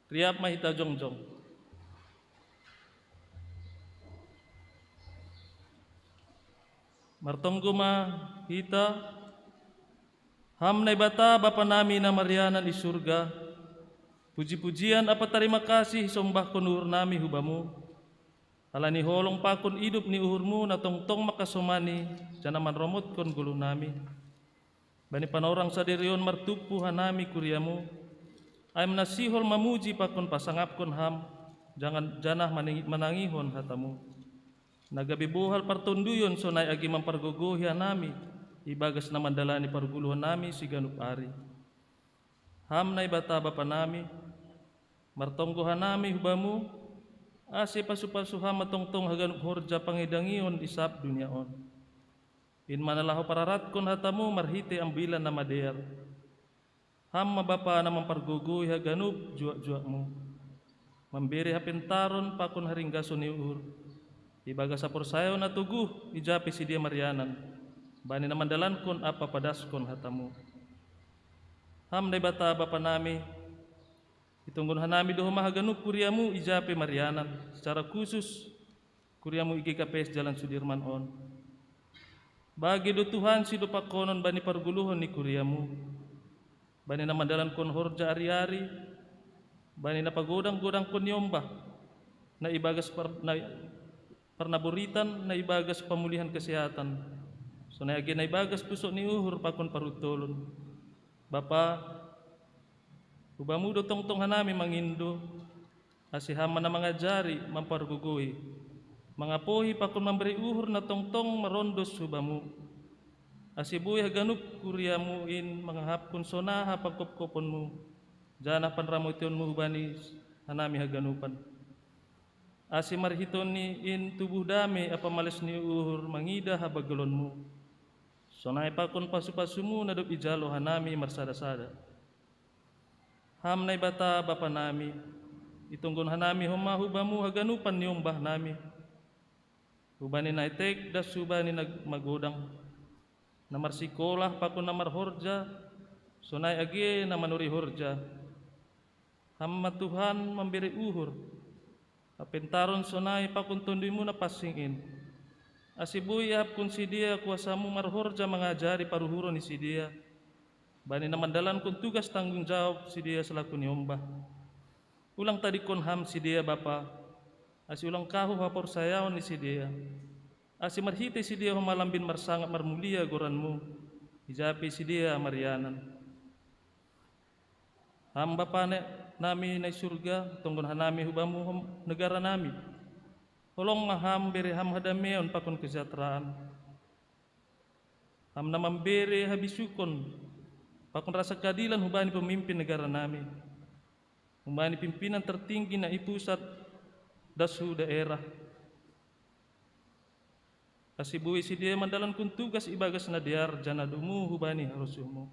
Riap mahita jongjong. Martonggo ma hita ham na ibata Bapa nami na Marianan di surga. Puji-pujian apa terima kasih sombah kunur nami hubamu. Alani holong pakun hidup ni uhurmu na tongtong makasomani janaman romot kon guluh nami. Bani panorang sadirion martupu hanami kuriamu. Ayam nasihol mamuji pakon pasangapkon ham, jangan janah manangihon hatamu. Nagabi buhal partunduyon sonay agi mamparguguhya nami, ibagas na mandalani parguluhan nami si ganup ari. Ham na ibata Bapa nami, martonggohan nami hubamu, ase pasu-pasuham matongtong haganup horja pangidangion isap duniaon. In manalaho pararatkon hatamu marhite ambilan na madear. Ham Bapa na mamparguguy haganup juak-juakmu. Mambiri hapentaron pakon haringgason ni uhur. Ibaga sa porsayo na tuguh ijapi si dia Marianan. Bani na mandalankon apa padaskon hatamu. Ham na ibata Bapa nami, itunggunhan nami doho mahaganup kuriamu ijapi Marianan. Secara khusus kuriamu igikapes jalan Sudirman on. Bagi do Tuhan si do pakonon bani parguluhon ni kuriamu. Bani na mandalan kon horja ari-ari, bani na pagodang-godang kon yombah, na ibagas Parnaburitan na ibagas pemulihan kesehatan. Sonay agi na ibagas puso ni uhur pakon parutulon. Bapa, ubamudo tongtong hanami mangindo, asihama na mga jari mampargugoy. Mga pohi pakon memberi uhur na tongtong marondos hubamu. Asibuy haganup kuriamuin mga hapkon sonaha pagkopkopon mo. Jana panramution mo hubani hanami haganupan. Asi marhiton ni in tubuh dami apamalis ni uhur mangida habagalon mo. Sonay pakon pasu-pasumu na dob ijalo hanami marsada-sada. Ham na ibata bapa nami, itunggon hanami humahubamu haganupan ni umbah nami. Hubani na itek das hubani nagmagodang. Namar sikolah pakon namar horja, sonay agi na manuri horja. Hamma Tuhan memberi uhur, apentaron sonay pakon tundimu na pasingin. Asibuy hapkun si dia kuasamu marhorja mengajari paruhuro ni si dia. Bani na mandalan kun tugas tanggung jawab si dia selaku ni ombah. Ulang tadi kon ham si dia bapa, asi ulang kahu hapor sayaon ni si dia. Asi marhiti si dia humalambin marsangat marmulia goranmu. Hijapi si dia marianan. Ham bapa nami na surga, tunggon hanami hubamu negara nami. Tolong maham beri ham hadameon pakon kesejahteraan. Ham na memberi habisukon pakon rasa keadilan hubani pemimpin negara nami. Hubani pimpinan tertinggi na ipusat dasu daerah. Asibuhi si dia mandalan kun tugas ibagas na diar janadumu hubani harusumu.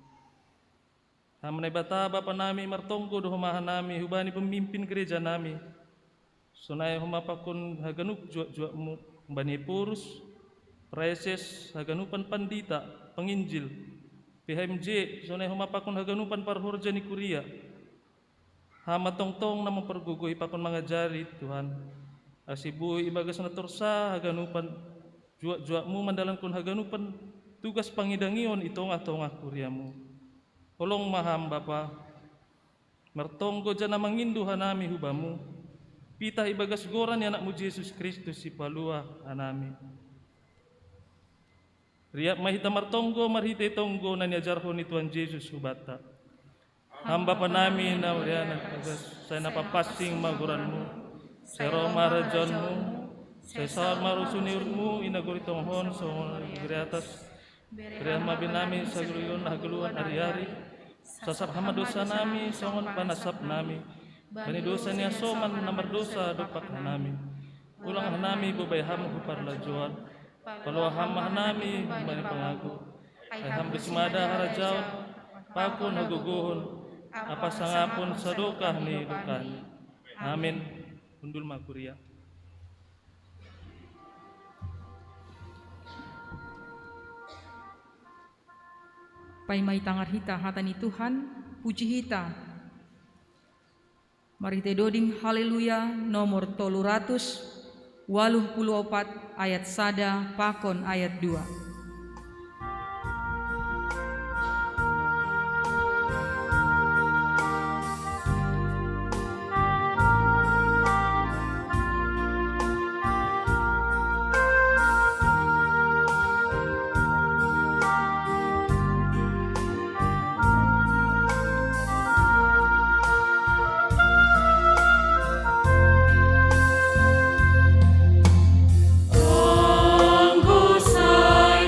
Hamnay bata bapa nami martonggo do humahan nami hubani pemimpin gereja nami. Sonay humapakun haganup juak-juakmu hubani purus, preses, haganupan pandita, penginjil, PHMJ, sonay humapakun haganupan parhorja ni kuria. Hama tongtong na mempergugui pakun mangajari Tuhan. Asibuhi ibagas na torsa haganupan juak-juakmu mandalan kun haganupan tugas pangidangion itong-atong kuriamu. Tolong maham bapa, martonggo jana mangindu hanami hubamu. Pita ibagas goran ya anakmu Yesus Kristus si palua hanami. Riap mahita martonggo marhita tonggo na niajarho ni Tuhan Yesus hubata. Hamba panami na walianan kagas saya napapasing maguranmu. Saya Roma rajonmu. Saya sawar marusunirmu inaguritong hon so giri atas. Beriah mabinami sa guriyon na hagaluan ari-ari. Sasap hamadosa nami songon panasap nami. Bani dosa niya soman na mardosa dopak nami. Ulang hanami bubay ham huparlajuan. Paluwa ham hanami bani pangaku. Ay ham bismada harajaon. Pakon haguguhon. Apa sangapon sa dokah ni dukan. Amin. Undul makuria. Paimay tangar hita hatani Tuhan, puji hita. Mari te doding haleluya nomor 384 ayat sada pakon ayat 2. Anggo saya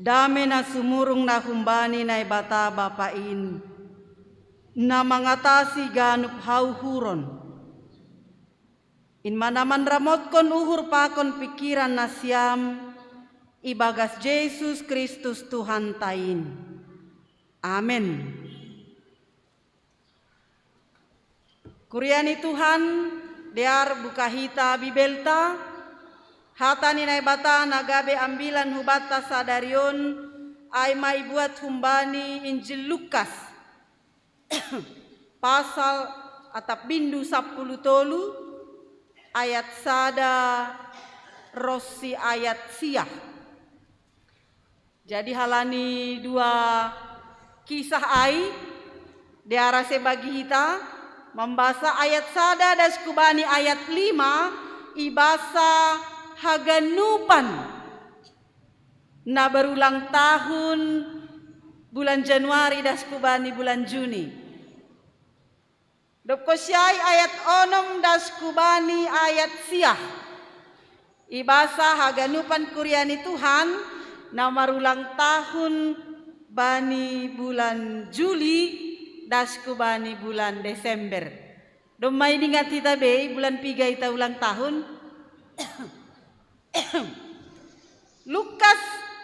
Dame na sumurong na humbani na ibata bapain, na mangatasi ganup hauhuron. In manaman ramot kon uhur pakon pikiran na siyam, ibagas Jesus Kristus Tuhan tain. Amen. Kuriani Tuhan, dear bukahita bibelta, hata ni naibata nagabe ambilan hubata sadarion ay maibuat humbani Injil Lukas pasal atap bindu 10 ayat sada rosi ayat siah. Jadi halani dua kisah ai diara sebagi hita membasa ayat sada das kubani ayat 5 ibasa haganupan na berulang tahun bulan Januari das kubani bulan Juni. Dopkosyai ayat 6 das kubani ayat siah. Ibasa haganupan kuryani Tuhan na marulang tahun bani bulan Juli das kubani bulan Desember. Domay dingat kita be bulan 3 ita ulang tahun. Lukas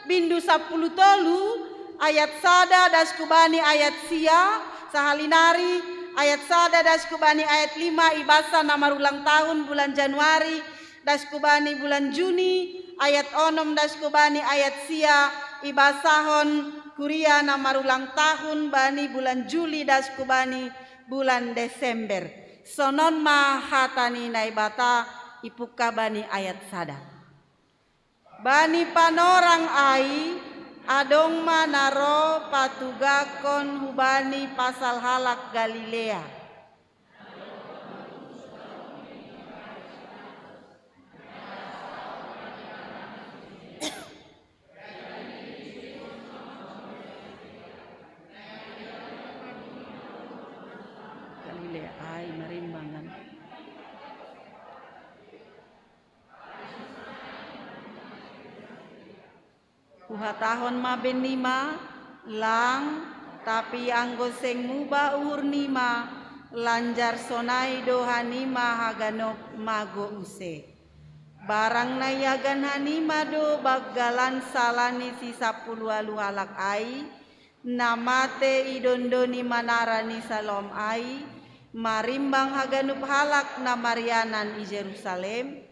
bindu 10 ayat sada das kubani ayat sia sahalinari ayat sada das kubani ayat 5 ibasa nama ulang tahun bulan Januari das kubani bulan Juni ayat 6 das kubani ayat sia ibasahon kuria nama ulang tahun bani bulan Juli das kubani bulan Desember. Sonon mahatani naibata ipuka bani ayat sada. Bani panorang ai adong manaro patugakon hubani pasal halak Galilea. Galilea ai marimbangan. Uhatahon mabenima lang tapi anggo seng muba uhur nima lanjar sonai dohanima haganok mago use barang nayagan hanima do bagalan salani sisa pulualu halak ai namate idondoni manarani salom ai marimbang haganup halak na Marianan i Jerusalem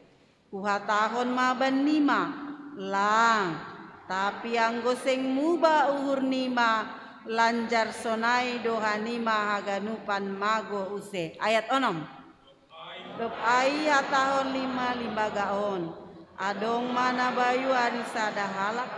uhatahon mabenima lang tapi anggo seng muba uhur nima lanjar sonai dohanima haganupan mago use. Ayat 6. Dop ai hatahon 5 limbagaon. Adong mana bayu arisada halak.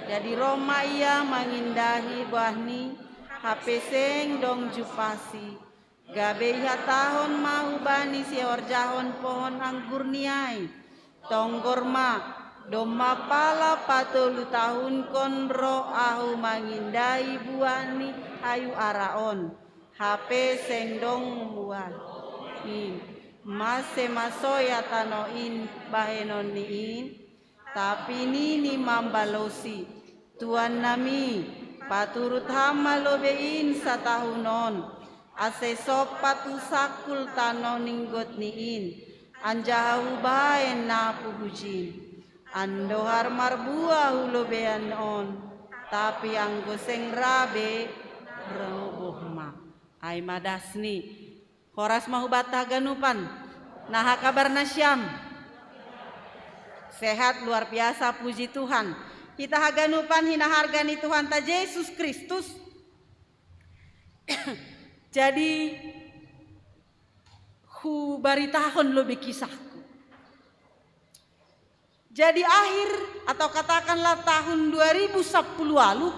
Jadi Roma ia mengindahi bahni hapeseng dong jupasi. Gabe hatahon mahubani siorjahon pohon anggur niai. Tonggorma doma pala 40 tahun konro ahu mangindai buani ayu araon HP sengdong buan in mase masoya tanoin bahenon niin tapi nini mambalosi tuan nami paturut hama lobein satahunon ase sopatu sakul tanoninggot niin anjahu baen na puhujin andohar marbua hulobean on tapi anggo seng rabe robohma ay madasni horas mahubata ganupan nah kabar nasyam sehat luar biasa puji Tuhan kita haganupan hina hargani Tuhan ta Yesus Kristus. Jadi hu baritahon lo bekisahku. Jadi akhir atau katakanlah tahun 2010 lalu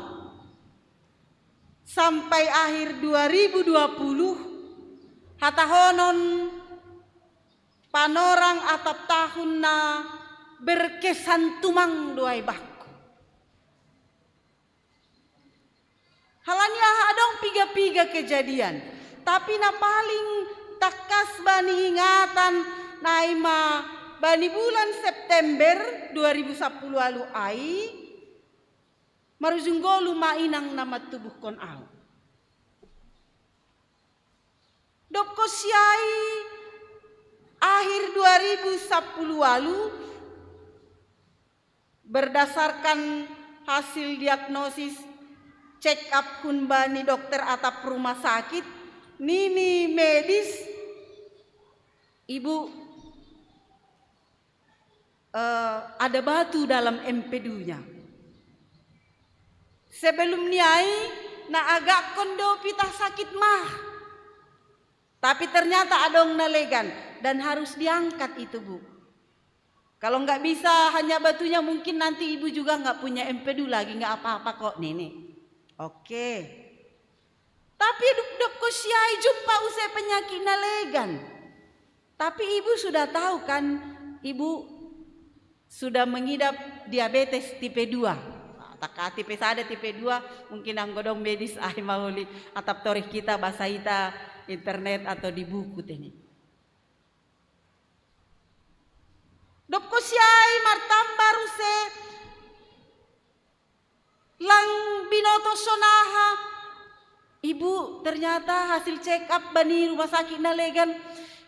sampai akhir 2020 hatahonon panorang atap tahun na berkesan tumang doai bakku. Halanya adong piga-piga kejadian, tapi na paling takas bani ingatan naima bani bulan September September 2010 lalu marujunggolu mainang nama tubuh kon au. Dopko siai akhir 2010 lalu berdasarkan hasil diagnosis check up hunbani dokter atap rumah sakit nini medis ibu ada batu dalam empedunya. Sebelum niai na agak kondo pita sakit mah. Tapi ternyata adong nalegan dan harus diangkat itu Bu. Kalau nggak bisa hanya batunya mungkin nanti ibu juga nggak punya empedu lagi, nggak apa-apa kok nenek. Oke. Tapi dok siai jumpa usai penyakit nalegan. Tapi ibu sudah tahu kan, ibu sudah mengidap diabetes tipe 2. Tak tipe sada tipe 2 mungkin anggodong medis maholi atap torih kita bahasa ita internet atau di buku teni. Dopko siai martamba ruse lang binoto sonaha. Ibu ternyata hasil check up bani rumah sakit nalegan,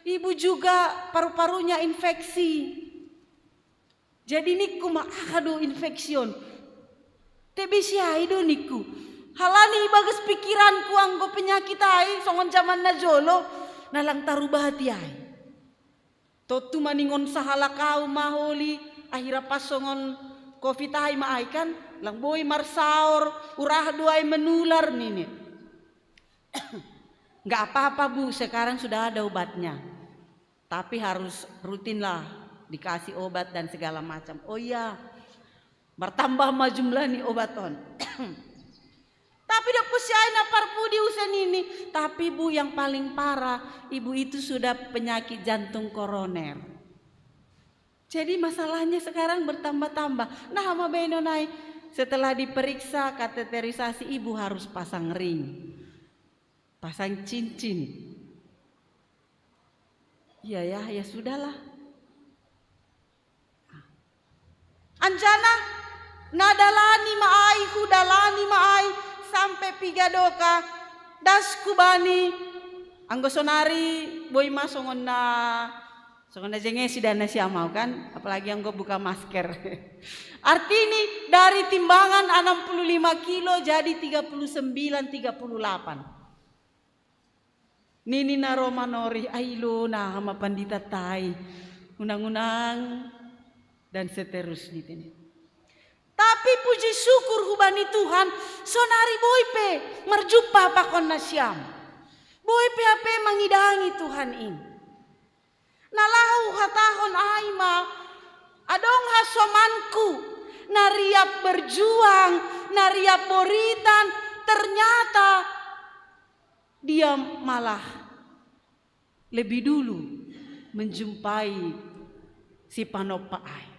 ibu juga paru-parunya infeksi. Jadi niku aduh infeksion. Tebi siai do niku. Halani bagus pikiranku anggo penyakit ai songon zaman najolo nalang tarubah hati ai. Totu maningon sahala kau maholi akhirnya pas songon covid ai maai kan lang boy marsaor urah duai menular nini. Nggak apa-apa Bu, sekarang sudah ada obatnya. Tapi harus rutin lah dikasih obat dan segala macam. Oh iya, bertambah mah jumlah nih obaton. Tapi dok pusiai napar pudi usen ini. Tapi Bu yang paling parah, ibu itu sudah penyakit jantung koroner. Jadi masalahnya sekarang bertambah-tambah. Nah sama benonai setelah diperiksa kateterisasi ibu harus pasang ring, pasang cincin. Iya ya sudahlah. Anjana nadalani maai hudalani maai sampai piga doka dasku bani anggo sonari boy masongon na jengesi dan nasi amau kan, apalagi anggo buka masker. Artinya dari timbangan 65 kilo jadi 39-38. Nini na romanori ailo na hama pandita tai unang-unang dan seterusnya ini. Tapi puji syukur hubani Tuhan, sonari boype merjumpa pakon nasyam. Boype ape mengidangi Tuhan ini. Nalahu hatahon aima, adong hasomanku, nariap berjuang, nariap boritan, ternyata dia malah lebih dulu menjumpai si panopa ai.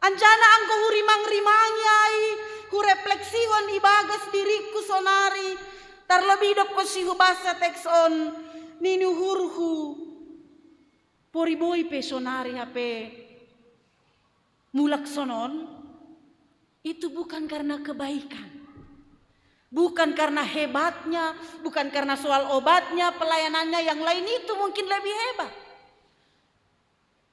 Anjana angko hurimang-rimangi ai, hurefleksihon ibagas diriku sonari, terlebih dop ko si hubasa tekson ninu hurhu poriboy pe sonari hape mulak sonon. Itu bukan karena kebaikan, bukan karena hebatnya, bukan karena soal obatnya, pelayanannya yang lain itu mungkin lebih hebat.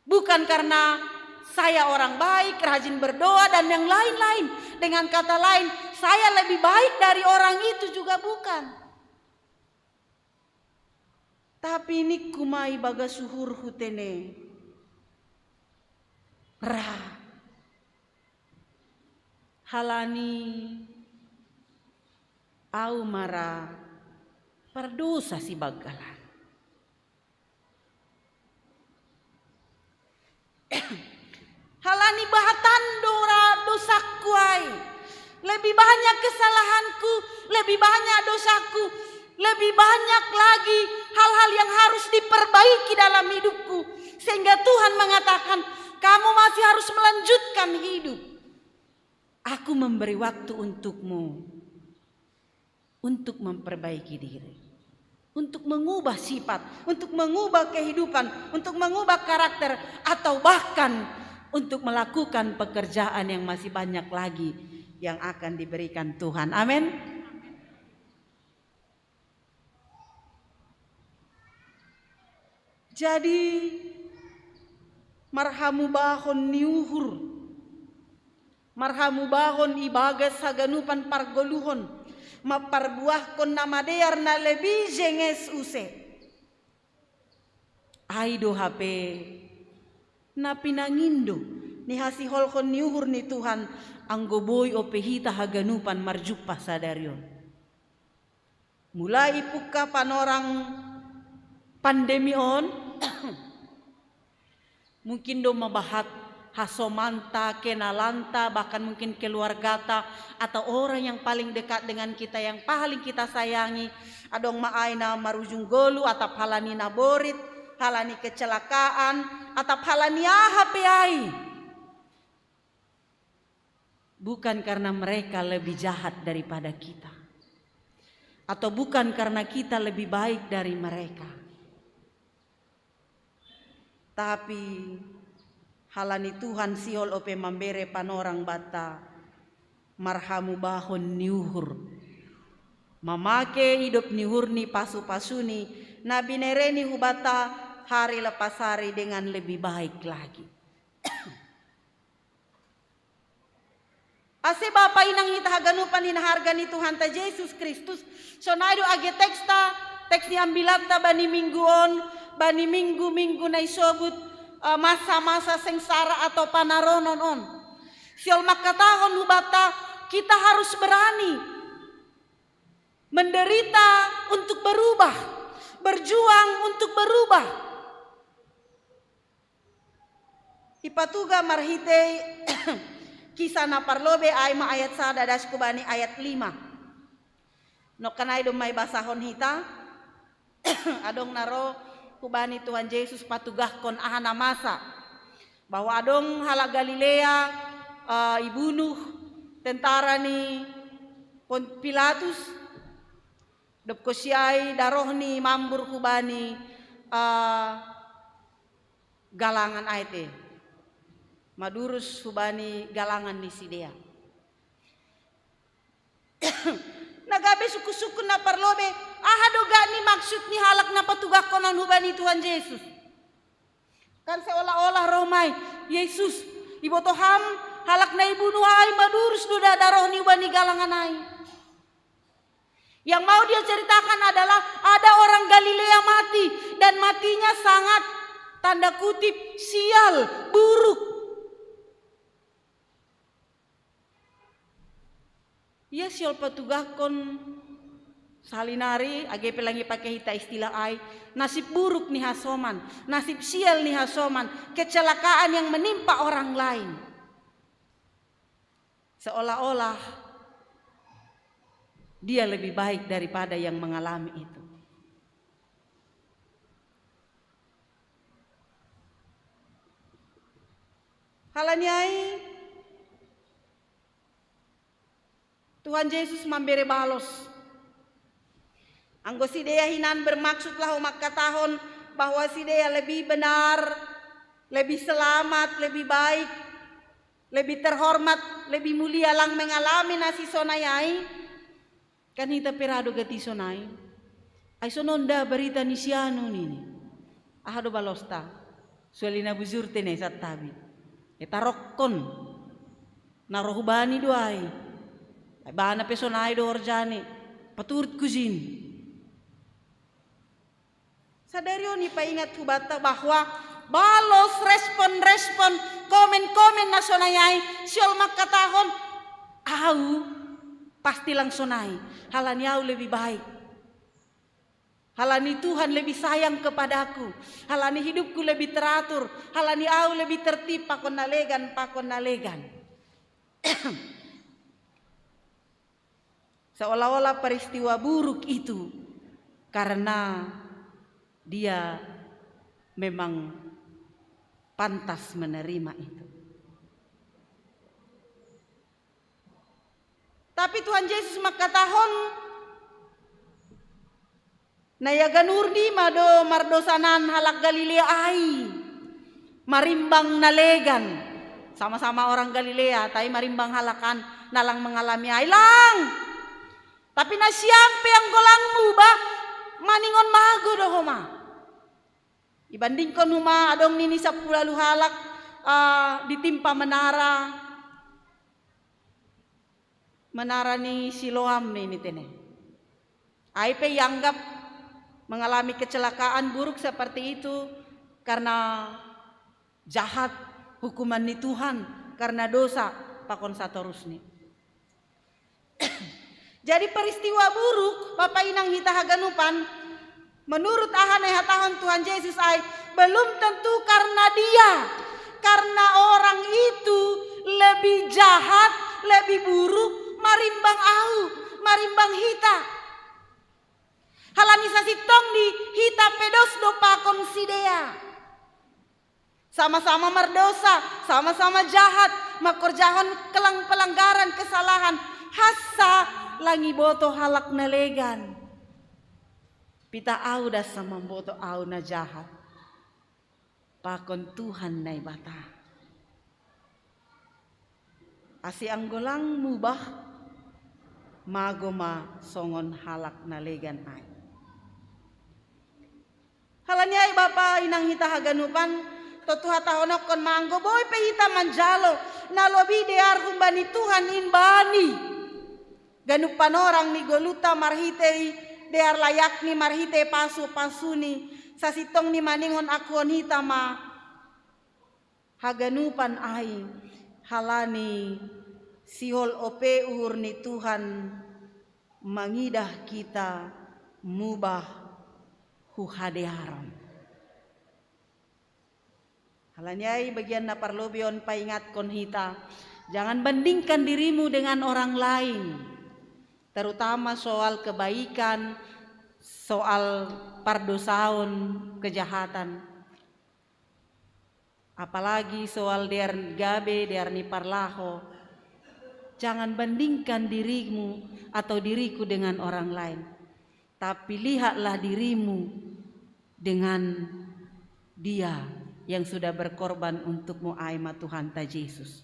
Bukan karena saya orang baik, rajin berdoa dan yang lain-lain. Dengan kata lain, saya lebih baik dari orang itu juga bukan. Tapi ini kumai baga suhur hutene. Ra. Halani au mara perdosa si bagalan. Halani bahatan dosaku ai. Lebih banyak kesalahanku, lebih banyak dosaku, lebih banyak lagi hal-hal yang harus diperbaiki dalam hidupku. Sehingga Tuhan mengatakan, kamu masih harus melanjutkan hidup. Aku memberi waktu untukmu untuk memperbaiki diri. untuk mengubah sifat, untuk mengubah kehidupan, untuk mengubah karakter, atau bahkan untuk melakukan pekerjaan yang masih banyak lagi yang akan diberikan Tuhan. Amin. Jadi marhamu bahon niuhur, marhamu bahon ibagas haganupan pargoluhon, maparbuahkon nama dear na lebih jenges use. Aido HP na pinangindo ni hasiholkon niuhur ni Tuhan anggoboy o pehita haganupan marjupa sadarion. Mulai ipuka panorang pandemi on mungkin do mabahat hasomanta, kenalanta, bahkan mungkin keluargata atau orang yang paling dekat dengan kita, yang paling kita sayangi, adong maaina marujung golu atau halani naborit, halani kecelakaan atau halani ahapeai. Bukan karena mereka lebih jahat daripada kita, atau bukan karena kita lebih baik dari mereka, tapi halani Tuhan sihol ope mambere panorang bata marhamu bahon niuhur, mamake hidup niuhur ni pasu-pasuni nabi nereni hubata hari lepas hari dengan lebih baik lagi. Ase bapa inang hita haganupan hinaharga ni Tuhan ta Yesus Kristus sonaido age teks ni ambilata bani mingguon, bani minggu na isobut masa-masa sengsara atau panaronon on. Siol makatahon hubata kita harus berani menderita untuk berubah, berjuang untuk berubah. Ipatuga marhitei kisah na parlobe aima ayat sada dasku bani ayat 5. No kanay may basahon hita adong naro kubani Tuhan Yesus patugahkon ahana masa bahwa adong hala Galilea ibunuh tentara ni Pilatus dop ko siyai daroh ni mambur kubani galangan aite madurus kubani galangan ni Sidea. Nagabe suku-suku na parlobe ahado gani maksud ni halak na patugak konon hubani Tuhan Yesus. Kan seolah-olah romai Yesus ibotoham halak na ibunuh ay madurus duda daroh ni hubani galangan ay. Yang mau dia ceritakan adalah ada orang Galilea mati dan matinya sangat tanda kutip sial, buruk. Ia siol patugakon salinari age pelangi pakai hita istilah ai nasib buruk nih hasoman, nasib sial nih hasoman, kecelakaan yang menimpa orang lain. Seolah-olah dia lebih baik daripada yang mengalami itu. Halanyai Tuhan Yesus memberi balos. Anggo si Dea hinan bermaksudlah umat katahon bahwa si Dea lebih benar, lebih selamat, lebih baik, lebih terhormat, lebih mulia lang mengalami nasi sonayai. Kan hita perado gati sonai. Ay sononda berita ni siano nini. Ahado balosta. Sualina buzurte ne sat tabi. Etarokkon. Narohubani duai. Bana pesonai do orjani paturut kuzin. Sadarion ipaingat hubata bahwa balos respon komen na sonayai siol makatahon au pasti lang sonai halani au lebih baik, halani Tuhan lebih sayang kepadaku, halani hidupku lebih teratur, halani au lebih tertib pakon nalegan. Seolah-olah peristiwa buruk itu karena dia memang pantas menerima itu. Tapi Tuhan Yesus makatahon Nayaganurdi mado mardosanan halak Galilea ai. Marimbang nalegan. Sama-sama orang Galilea, tapi marimbang halakan nalang mengalami ai lang. Tapi nasyampe ang golangmu ba maningon mago do homa. Ibandingkan huma adong nini 10 halak ditimpa menara ni Siloam ni tene. Ai pe yanggap mengalami kecelakaan buruk seperti itu karena jahat hukuman ni Tuhan karena dosa pakon satorus ni. Jadi peristiwa buruk Bapak Inang hita haganupan menurut ahanai hatahon Tuhan Yesus ai belum tentu karena dia, karena orang itu lebih jahat, lebih buruk marimbang au, marimbang hita. Halani sasitong di hita pedos do pakon sidea. Sama-sama merdosa, sama-sama jahat, makorjahon kelang pelanggaran kesalahan, hasa langi boto halak nalegan. Pita au dah sama boto au na jahat. Pakon Tuhan nai bata. Asi anggolang mubah magoma songon halak nalegan ai. Halanya Bapa Inang hita haganupan totu hatahonok kon manggo boy pe hita manjalo nalobi dear humbani Tuhan inbani. Ganupan orang ni goluta marhitei dear layak ni marhite pasuni sasitong ni maningon akuon hita ma haganupan ai halani sihol ope uhur ni Tuhan mangidah kita mubah huhadearon. Halanyai bagian na parlobion paingat kon hita, jangan bandingkan dirimu dengan orang lain, terutama soal kebaikan, soal pardosaon, kejahatan, apalagi soal dear gabe, dear ni parlaho. Jangan bandingkan dirimu atau diriku dengan orang lain, tapi lihatlah dirimu dengan dia yang sudah berkorban untukmu aima Tuhan ta Yesus.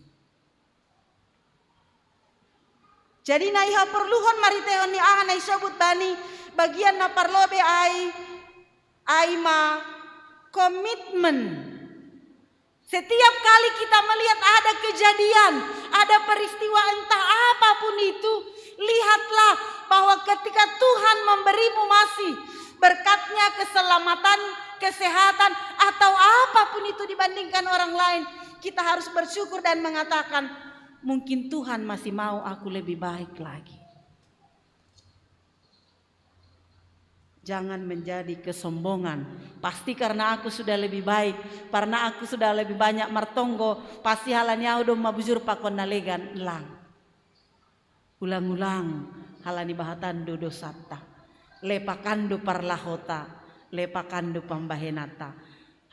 Jadi naiha perluhon mariteon ni nai sebut bani bagian na parlobe aima komitmen. Setiap kali kita melihat ada kejadian, ada peristiwa entah apapun itu, lihatlah bahwa ketika Tuhan memberimu masih berkatnya keselamatan, kesehatan atau apapun itu dibandingkan orang lain, kita harus bersyukur dan mengatakan mungkin Tuhan masih mau aku lebih baik lagi. Jangan menjadi kesombongan. Pasti karena aku sudah lebih baik, karena aku sudah lebih banyak martonggo, pasti halanya udah mabujur pakon nalegan lang. Ulang-ulang halani bahatan dodo satta, lepakandu parlahota, lepakandu pambahenata.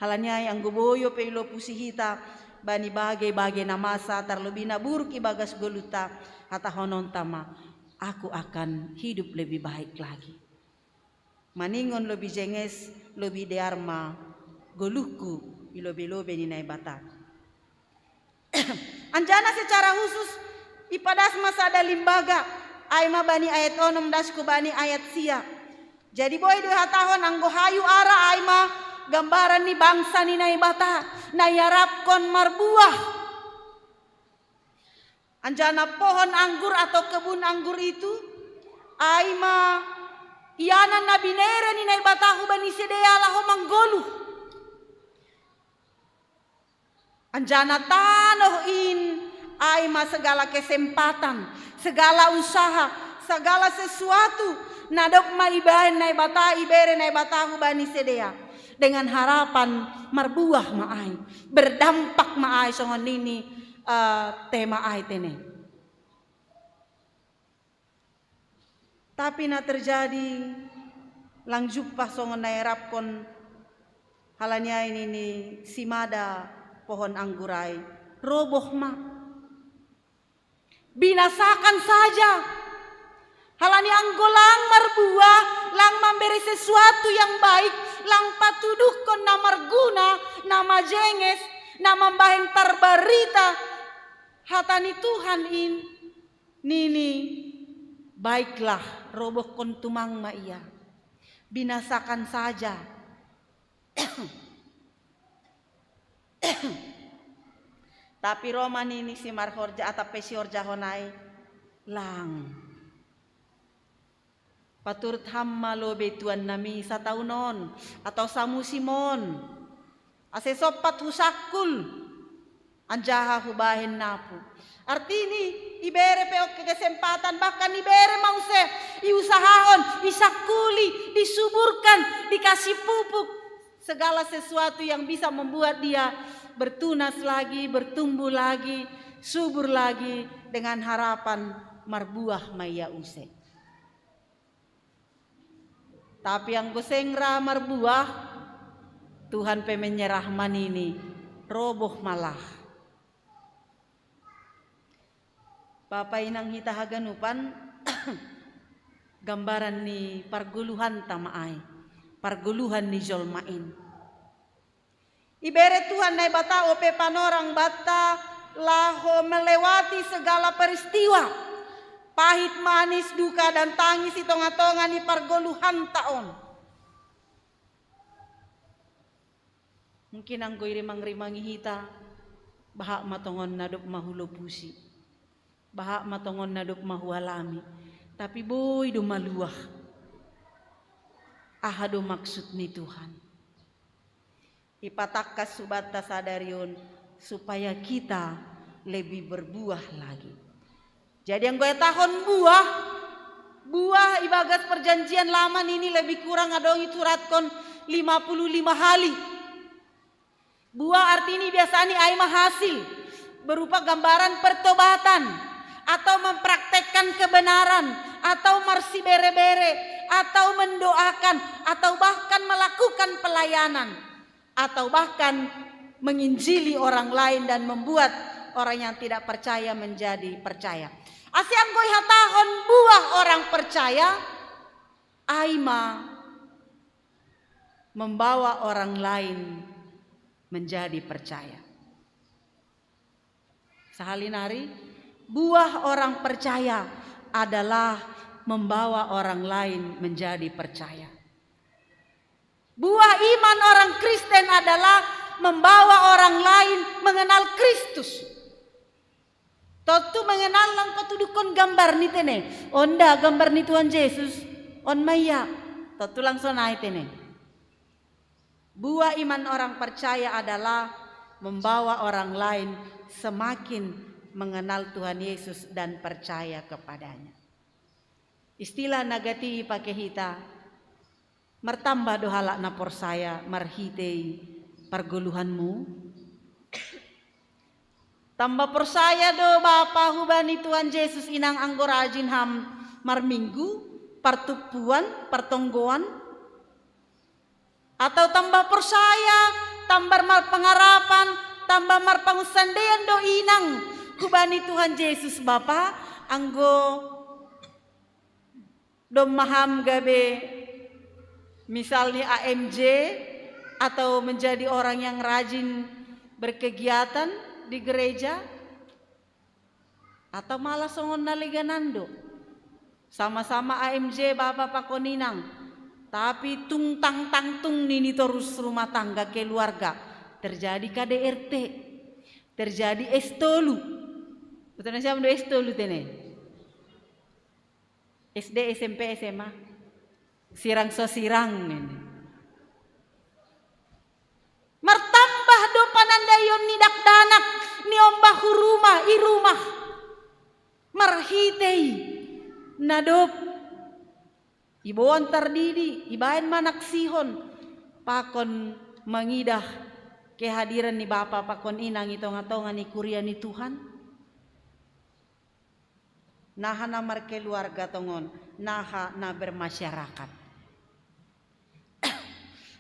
Halanya yang guboyo peilo pusihita bani bagai namasa terlebih na buruk ibagas goluta hata honon tama, aku akan hidup lebih baik lagi. Maningon lebih jenges, lebih dearma, goluhku ilobe-lobe ni naibata. Anjana secara khusus ipadas masa ada limbaga, aima bani ayat onom dasku bani ayat sia. Jadi boy dua tahun anggo hayu ara aima gambaran ni bangsa ni naibata, nayarap kon marbuah. Anjana pohon anggur atau kebun anggur itu, aima iyanan nabi nere ni naibatahu bani sedea laho manggoluh. Anjana tanoh in aima segala kesempatan, segala usaha, segala sesuatu nadok maibahen naibata ibere naibatahu bani sedea dengan harapan marbuah maai, berdampak maai songon nini tema ai tene. Tapi na terjadi langjupah songon naerap kon halanya ini ni simada pohon anggurai roboh ma binasakan saja. Halani anggolang marbuah, lang memberi sesuatu yang baik, lang patuduhkon na marguna, nama jenges, nama bahen tarbarita. Hatani Tuhan nini baiklah roboh kon tumang ma iya. Binasakan saja. Tapi Roman ini si marhorja atau pesiorja honai lang. Paturut hamma lobe tuan nami sataunon atau samusimon. Ase sopat husakul anjaha hubahin napu. Artini ibere peok kesempatan bahkan ibere mause iusahahon isakuli disuburkan dikasih pupuk segala sesuatu yang bisa membuat dia bertunas lagi, bertumbuh lagi, subur lagi dengan harapan marbuah maya use. Tapi yang gosengra marbuah Tuhan pemenyerah manini roboh malah. Bapak inang hita haganupan gambaran ni parguluhan tamaay, parguluhan ni jolmain. Ibere Tuhan na bata ope panorang bata laho melewati segala peristiwa. Pahit manis duka dan tangis itonga-tonga ni pargoluhan taon. Mungkin ang goy rimang-rimangi hita bahak matongon nadop mahulo pusi. Bahak matongon nadop mahualami. Tapi boy do maluah. Ahado maksud ni Tuhan. Ipatakas subata sadarion supaya kita lebih berbuah lagi. Jadi yang gue tahun buah ibagas perjanjian lama ini lebih kurang adongi suratkon 55 hali. Buah arti ini biasanya aima hasil berupa gambaran pertobatan atau mempraktekkan kebenaran atau marsi bere-bere atau mendoakan atau bahkan melakukan pelayanan atau bahkan menginjili orang lain dan membuat orang yang tidak percaya menjadi percaya. Asyam goy hatahon buah orang percaya, aima membawa orang lain menjadi percaya. Sahalinari, buah orang percaya adalah membawa orang lain menjadi percaya. Buah iman orang Kristen adalah membawa orang lain mengenal Kristus. Totu mengenal lang patudukon gambar ni tene. Onda gambar ni Tuhan Yesus. On maya. Totu langsung naik tene. Buah iman orang percaya adalah membawa orang lain semakin mengenal Tuhan Yesus dan percaya kepadanya. Istilah nagati pakai hita. Mertambah dohalak napor saya marhitei pargoluhanmu. Tambah persaya do Bapa hubani Tuhan Yesus inang anggorajin ham marminggu, partupuan, pertonggoan. Atau tambah persaya, tambah mar pengarapan, tambah mar pangusandean do inang hubani Tuhan Yesus Bapa anggo do maham gabe misalnya AMJ atau menjadi orang yang rajin berkegiatan di gereja atau malah songon naliganando sama-sama AMJ Bapak Pakoninang tapi tung tang tang tung nini terus rumah tangga keluarga terjadi KDRT terjadi estolu betul siapa do estolu tene SD SMP SMA sirang so sirang ini martambah do panandayon ni dakdanak ni ombah rumah i rumah marhitei nadop ibuan tardidi ibaen manaksihon pakon mangidah kehadiran ni Bapa pakon inang itonga-tonga ni kuria ni Tuhan naha na markeluarga tongon naha na bermasyarakat.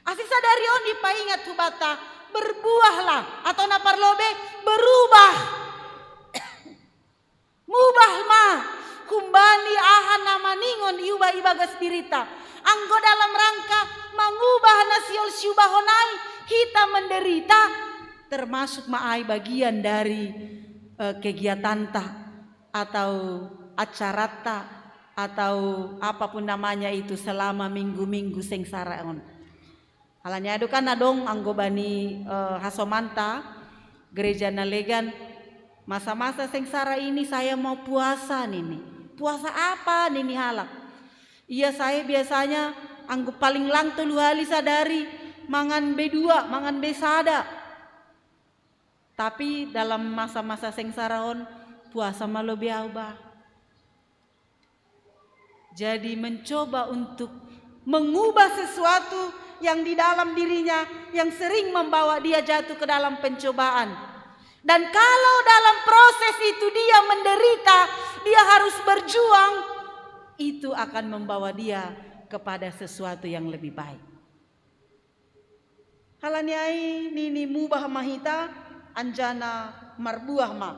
Asisa dari on dipaingat hubata berbuahlah atau naparlobe berubah mubah ma kumbani ahan nama ningo siuba ibagas dirita. Anggo dalam rangka mengubah nasiol siuba honai kita menderita, termasuk maai bagian dari kegiatan ta atau acara ta atau apapun namanya itu selama minggu-minggu sengsara on. Halanya adu kan adong anggo bani Hasomanta gereja nalegan masa-masa sengsara ini saya mau puasa nini. Puasa apa nini halak? Iya saya biasanya anggo paling lang 3 hari sadari mangan B2, mangan besada. Tapi dalam masa-masa sengsara on puasa malu biaubah. Jadi mencoba untuk mengubah sesuatu yang di dalam dirinya yang sering membawa dia jatuh ke dalam pencobaan. Dan kalau dalam proses itu dia menderita, dia harus berjuang, itu akan membawa dia kepada sesuatu yang lebih baik. Halaniai nini mubah mahita anjana marbuah ma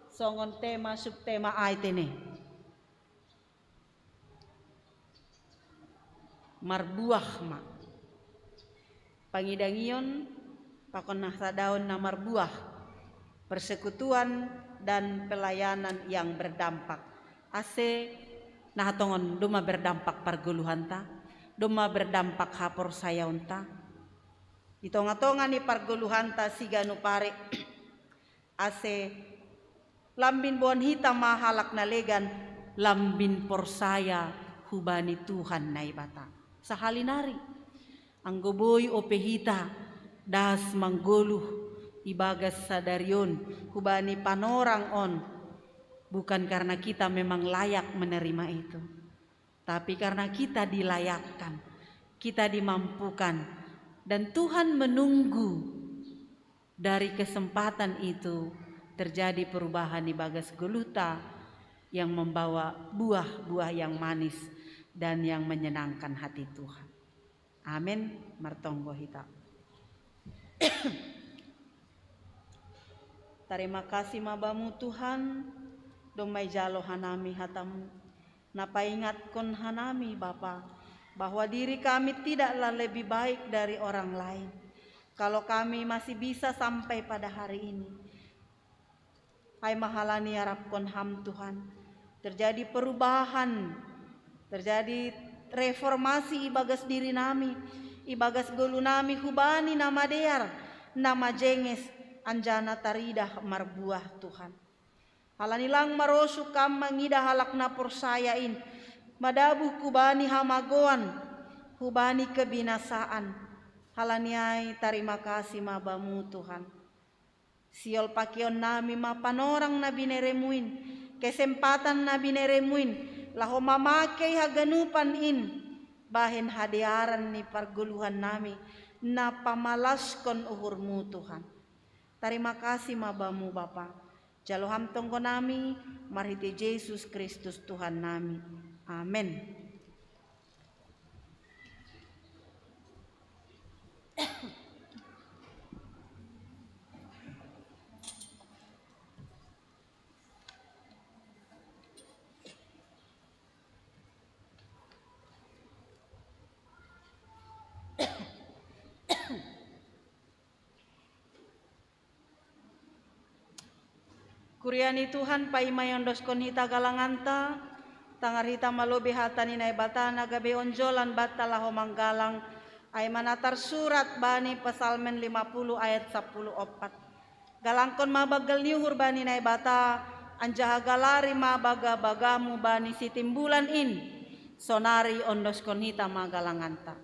songon tema subtema aitene. Marbuah ma pangidangion pakon nasa daun namar buah, persekutuan dan pelayanan yang berdampak. Ase nah tongon doma berdampak pargoluhanta, doma berdampak hapor sayaunta. Itonga-tonga ni pargoluhanta siganu pare. Ase lambin buan hitam mahalak nalegan lambin porsaya hubani Tuhan naibata. Sahalinari anggoboy opehita das manggoluh ibagas sadarion hubani panorang on, bukan karena kita memang layak menerima itu, tapi karena kita dilayakkan, kita dimampukan, dan Tuhan menunggu dari kesempatan itu terjadi perubahan ibagas goluta yang membawa buah-buah yang manis dan yang menyenangkan hati Tuhan. Amin. Martonggo hita. Terima kasih mabamu Tuhan, domai jalo hanami hatamu. Napa ingatkon hanami Bapa, bahwa diri kami tidaklah lebih baik dari orang lain. Kalau kami masih bisa sampai pada hari ini. Hai mahalani harapkon ham Tuhan. Terjadi perubahan, terjadi reformasi ibagas diri nami, ibagas golu nami hubani nama dear, nama jenges anjana taridah marbuah Tuhan. Halanilang marosu kam mangida halak na porsayain, madabuh kubani hamagoan, hubani kebinasaan. Halaniai terima kasih mabamu Tuhan. Siol pakion nami mapanorang na bineremuin, kesempatan na bineremuin, laho mamakai haganupan in bahin hadiaran ni parguluhan nami na pamalaskon uhurmu Tuhan. Terima kasih mabamu Bapa. Jaloham tonggo nami marhiti Yesus Kristus Tuhan nami. Amin. Kuriani Tuhan paimayondos konhita galanganta tangarita malobe hatani na ibata nagabe onjolan batalaho manggalang ay manatar surat bani Pesalmen 50 ayat 14. Galangkon mabagal niuhur bani na ibata anjaha galari mabaga bagamu bani sitimbulan in sonari ondos konhita magalanganta.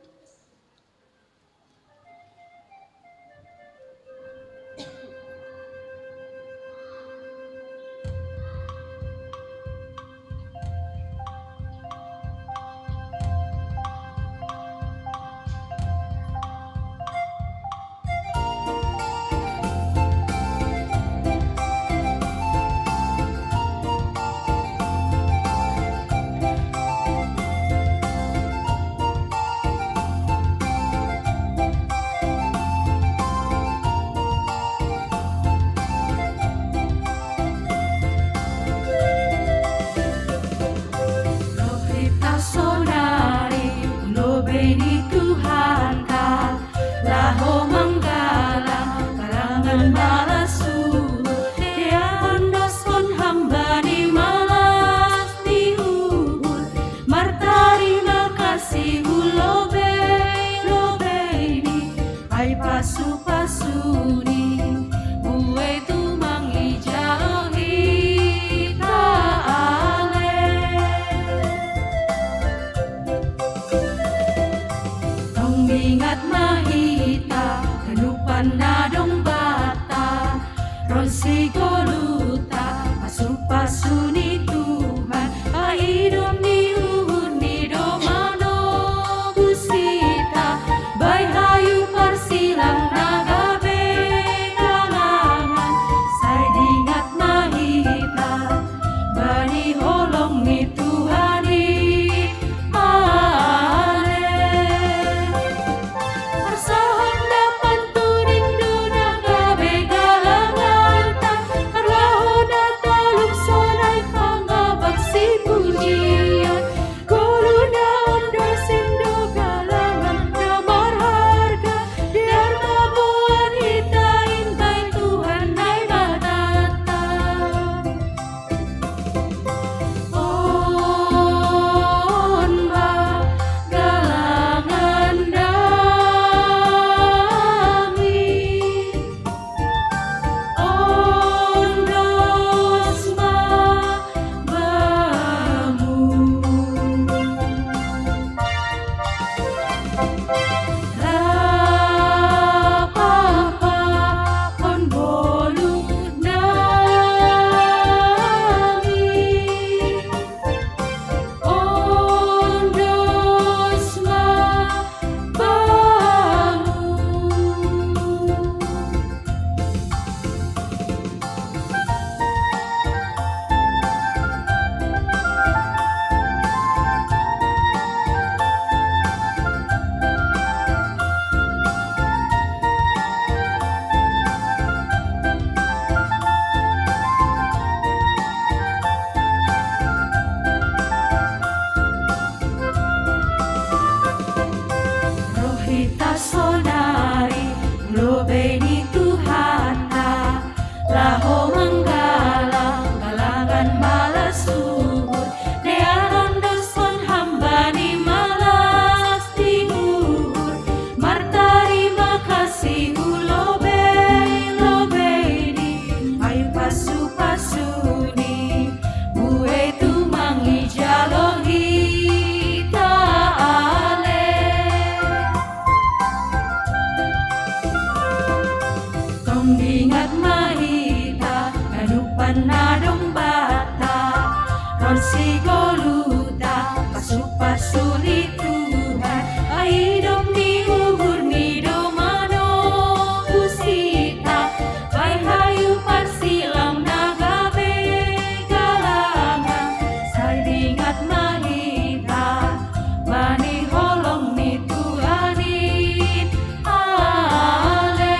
si goluta pasu-pasuri Tuhan aidom ni uhur ni domano usita bai hayu parsilam naga begalangan sai dingat mahita bani holong ni Tuhanin ale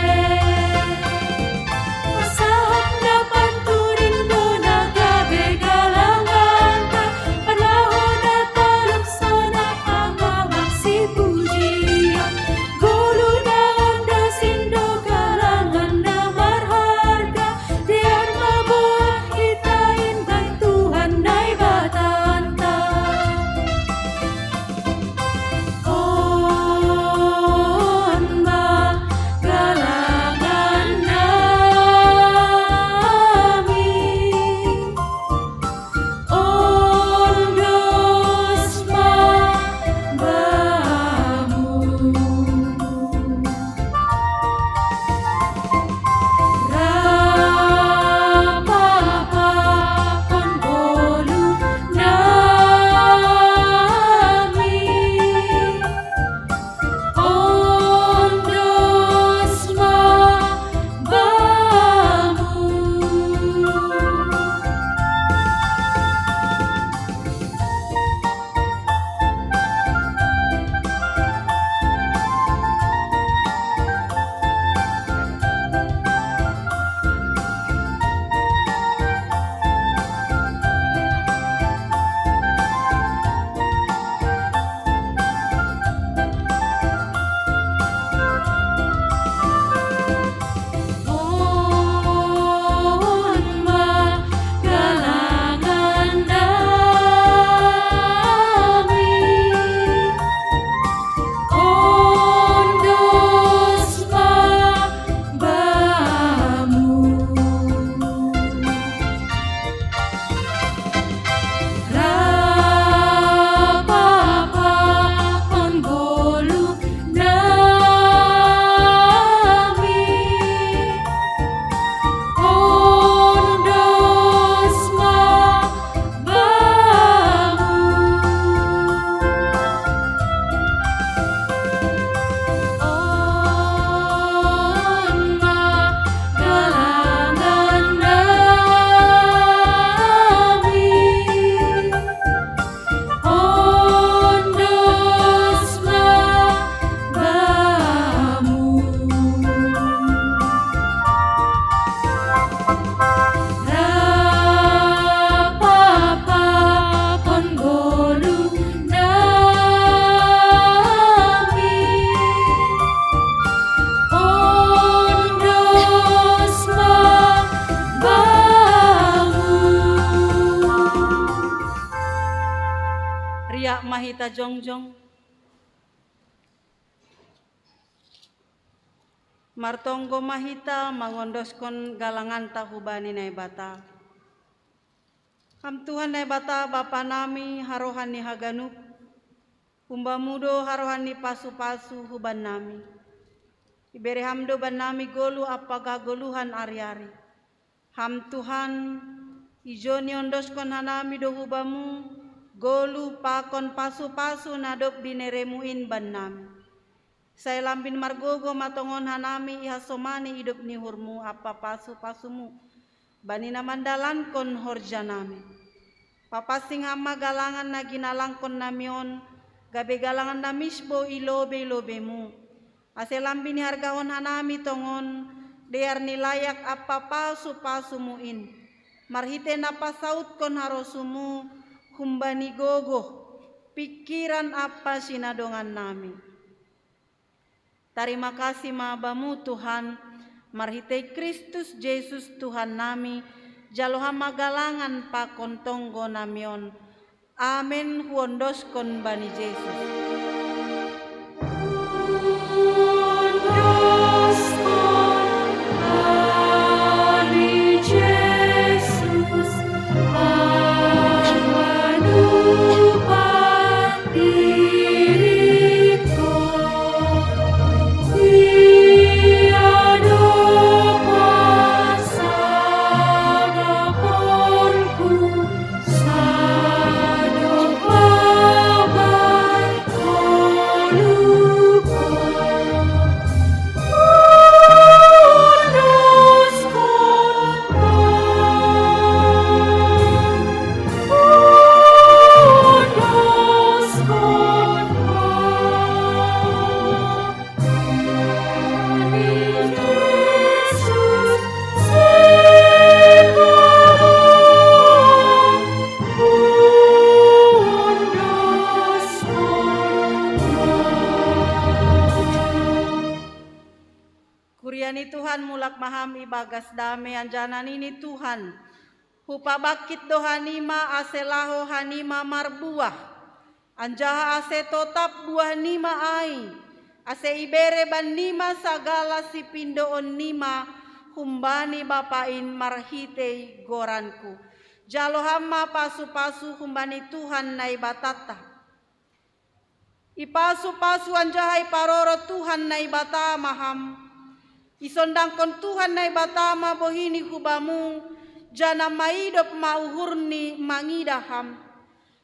pasahap dapat turin do naga begalangan ta panaho na talap sana pangawang si pujian gulu na onda sindo galangan na marharga diar mabuah hitain kay Tuhan na'y batanta on magalangan namin on Diyos Rapapapon bolu namin on Diyos on magalangan namin on Diyos Rapapapon bolu namin on Diyos on magalangan namin on Diyos Rapapapon bolu namin on Diyos Riak mahita jongjong martonggo mahita mangondoskon galangan tahubani nai bata ham Tuhan nai bata Bapa nami harohani haganup umbamudo harohani pasu-pasu huban nami ibere hamdo ban nami golu apagah goluhan ari-ari ham Tuhan ijoni ondoskon hanami do hubamu golu pakon pasu-pasu nadop dineremuin ban nami saya lambin margogo matongon hanami ihasomani hidup ni hurmu apa pasu-pasumu bani namandalan kon horjanami papasing hama galangan na ginalangkon namion gabe galangan na misbo ilobe-lobemu ase lambin hargahon hanami tongon dear nilayak apa pasu-pasumuin marhite napasaut kon harosumu kumbani gogo pikiran apa sinadongan nami. Terima kasih mabamu Tuhan, marhite Kristus Yesus Tuhan nami, jaloha magalangan pakon tonggo namion. Amin huondoskon bani Yesus. Sa Tuhan mulak maham ibagas dame anjana nini Tuhan. Hupabakit dohanima aselaho hanima marbuah. Anjaha ase totap buah nima ai. Ase ibere banima sagala si pindoon nima. Humbani bapain marhitei goranku. Jalo hama pasu-pasu humbani Tuhan nai batata. Ipasu-pasu anjahai paroro Tuhan nai batama ham. Isondangkon Tuhan nai batama bohini hubamu. Jana maidop mauhurni mangidaham.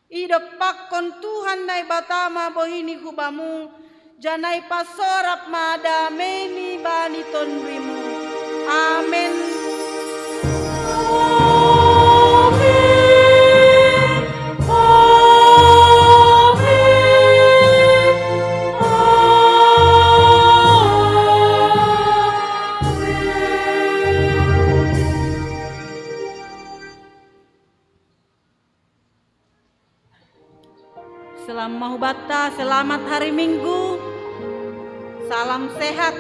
Idop pakkon Tuhan nai batama bohini hubamu. Janai pasorap madameni bani tondwimu. Amen. Selamat mahubata, selamat hari Minggu, salam sehat.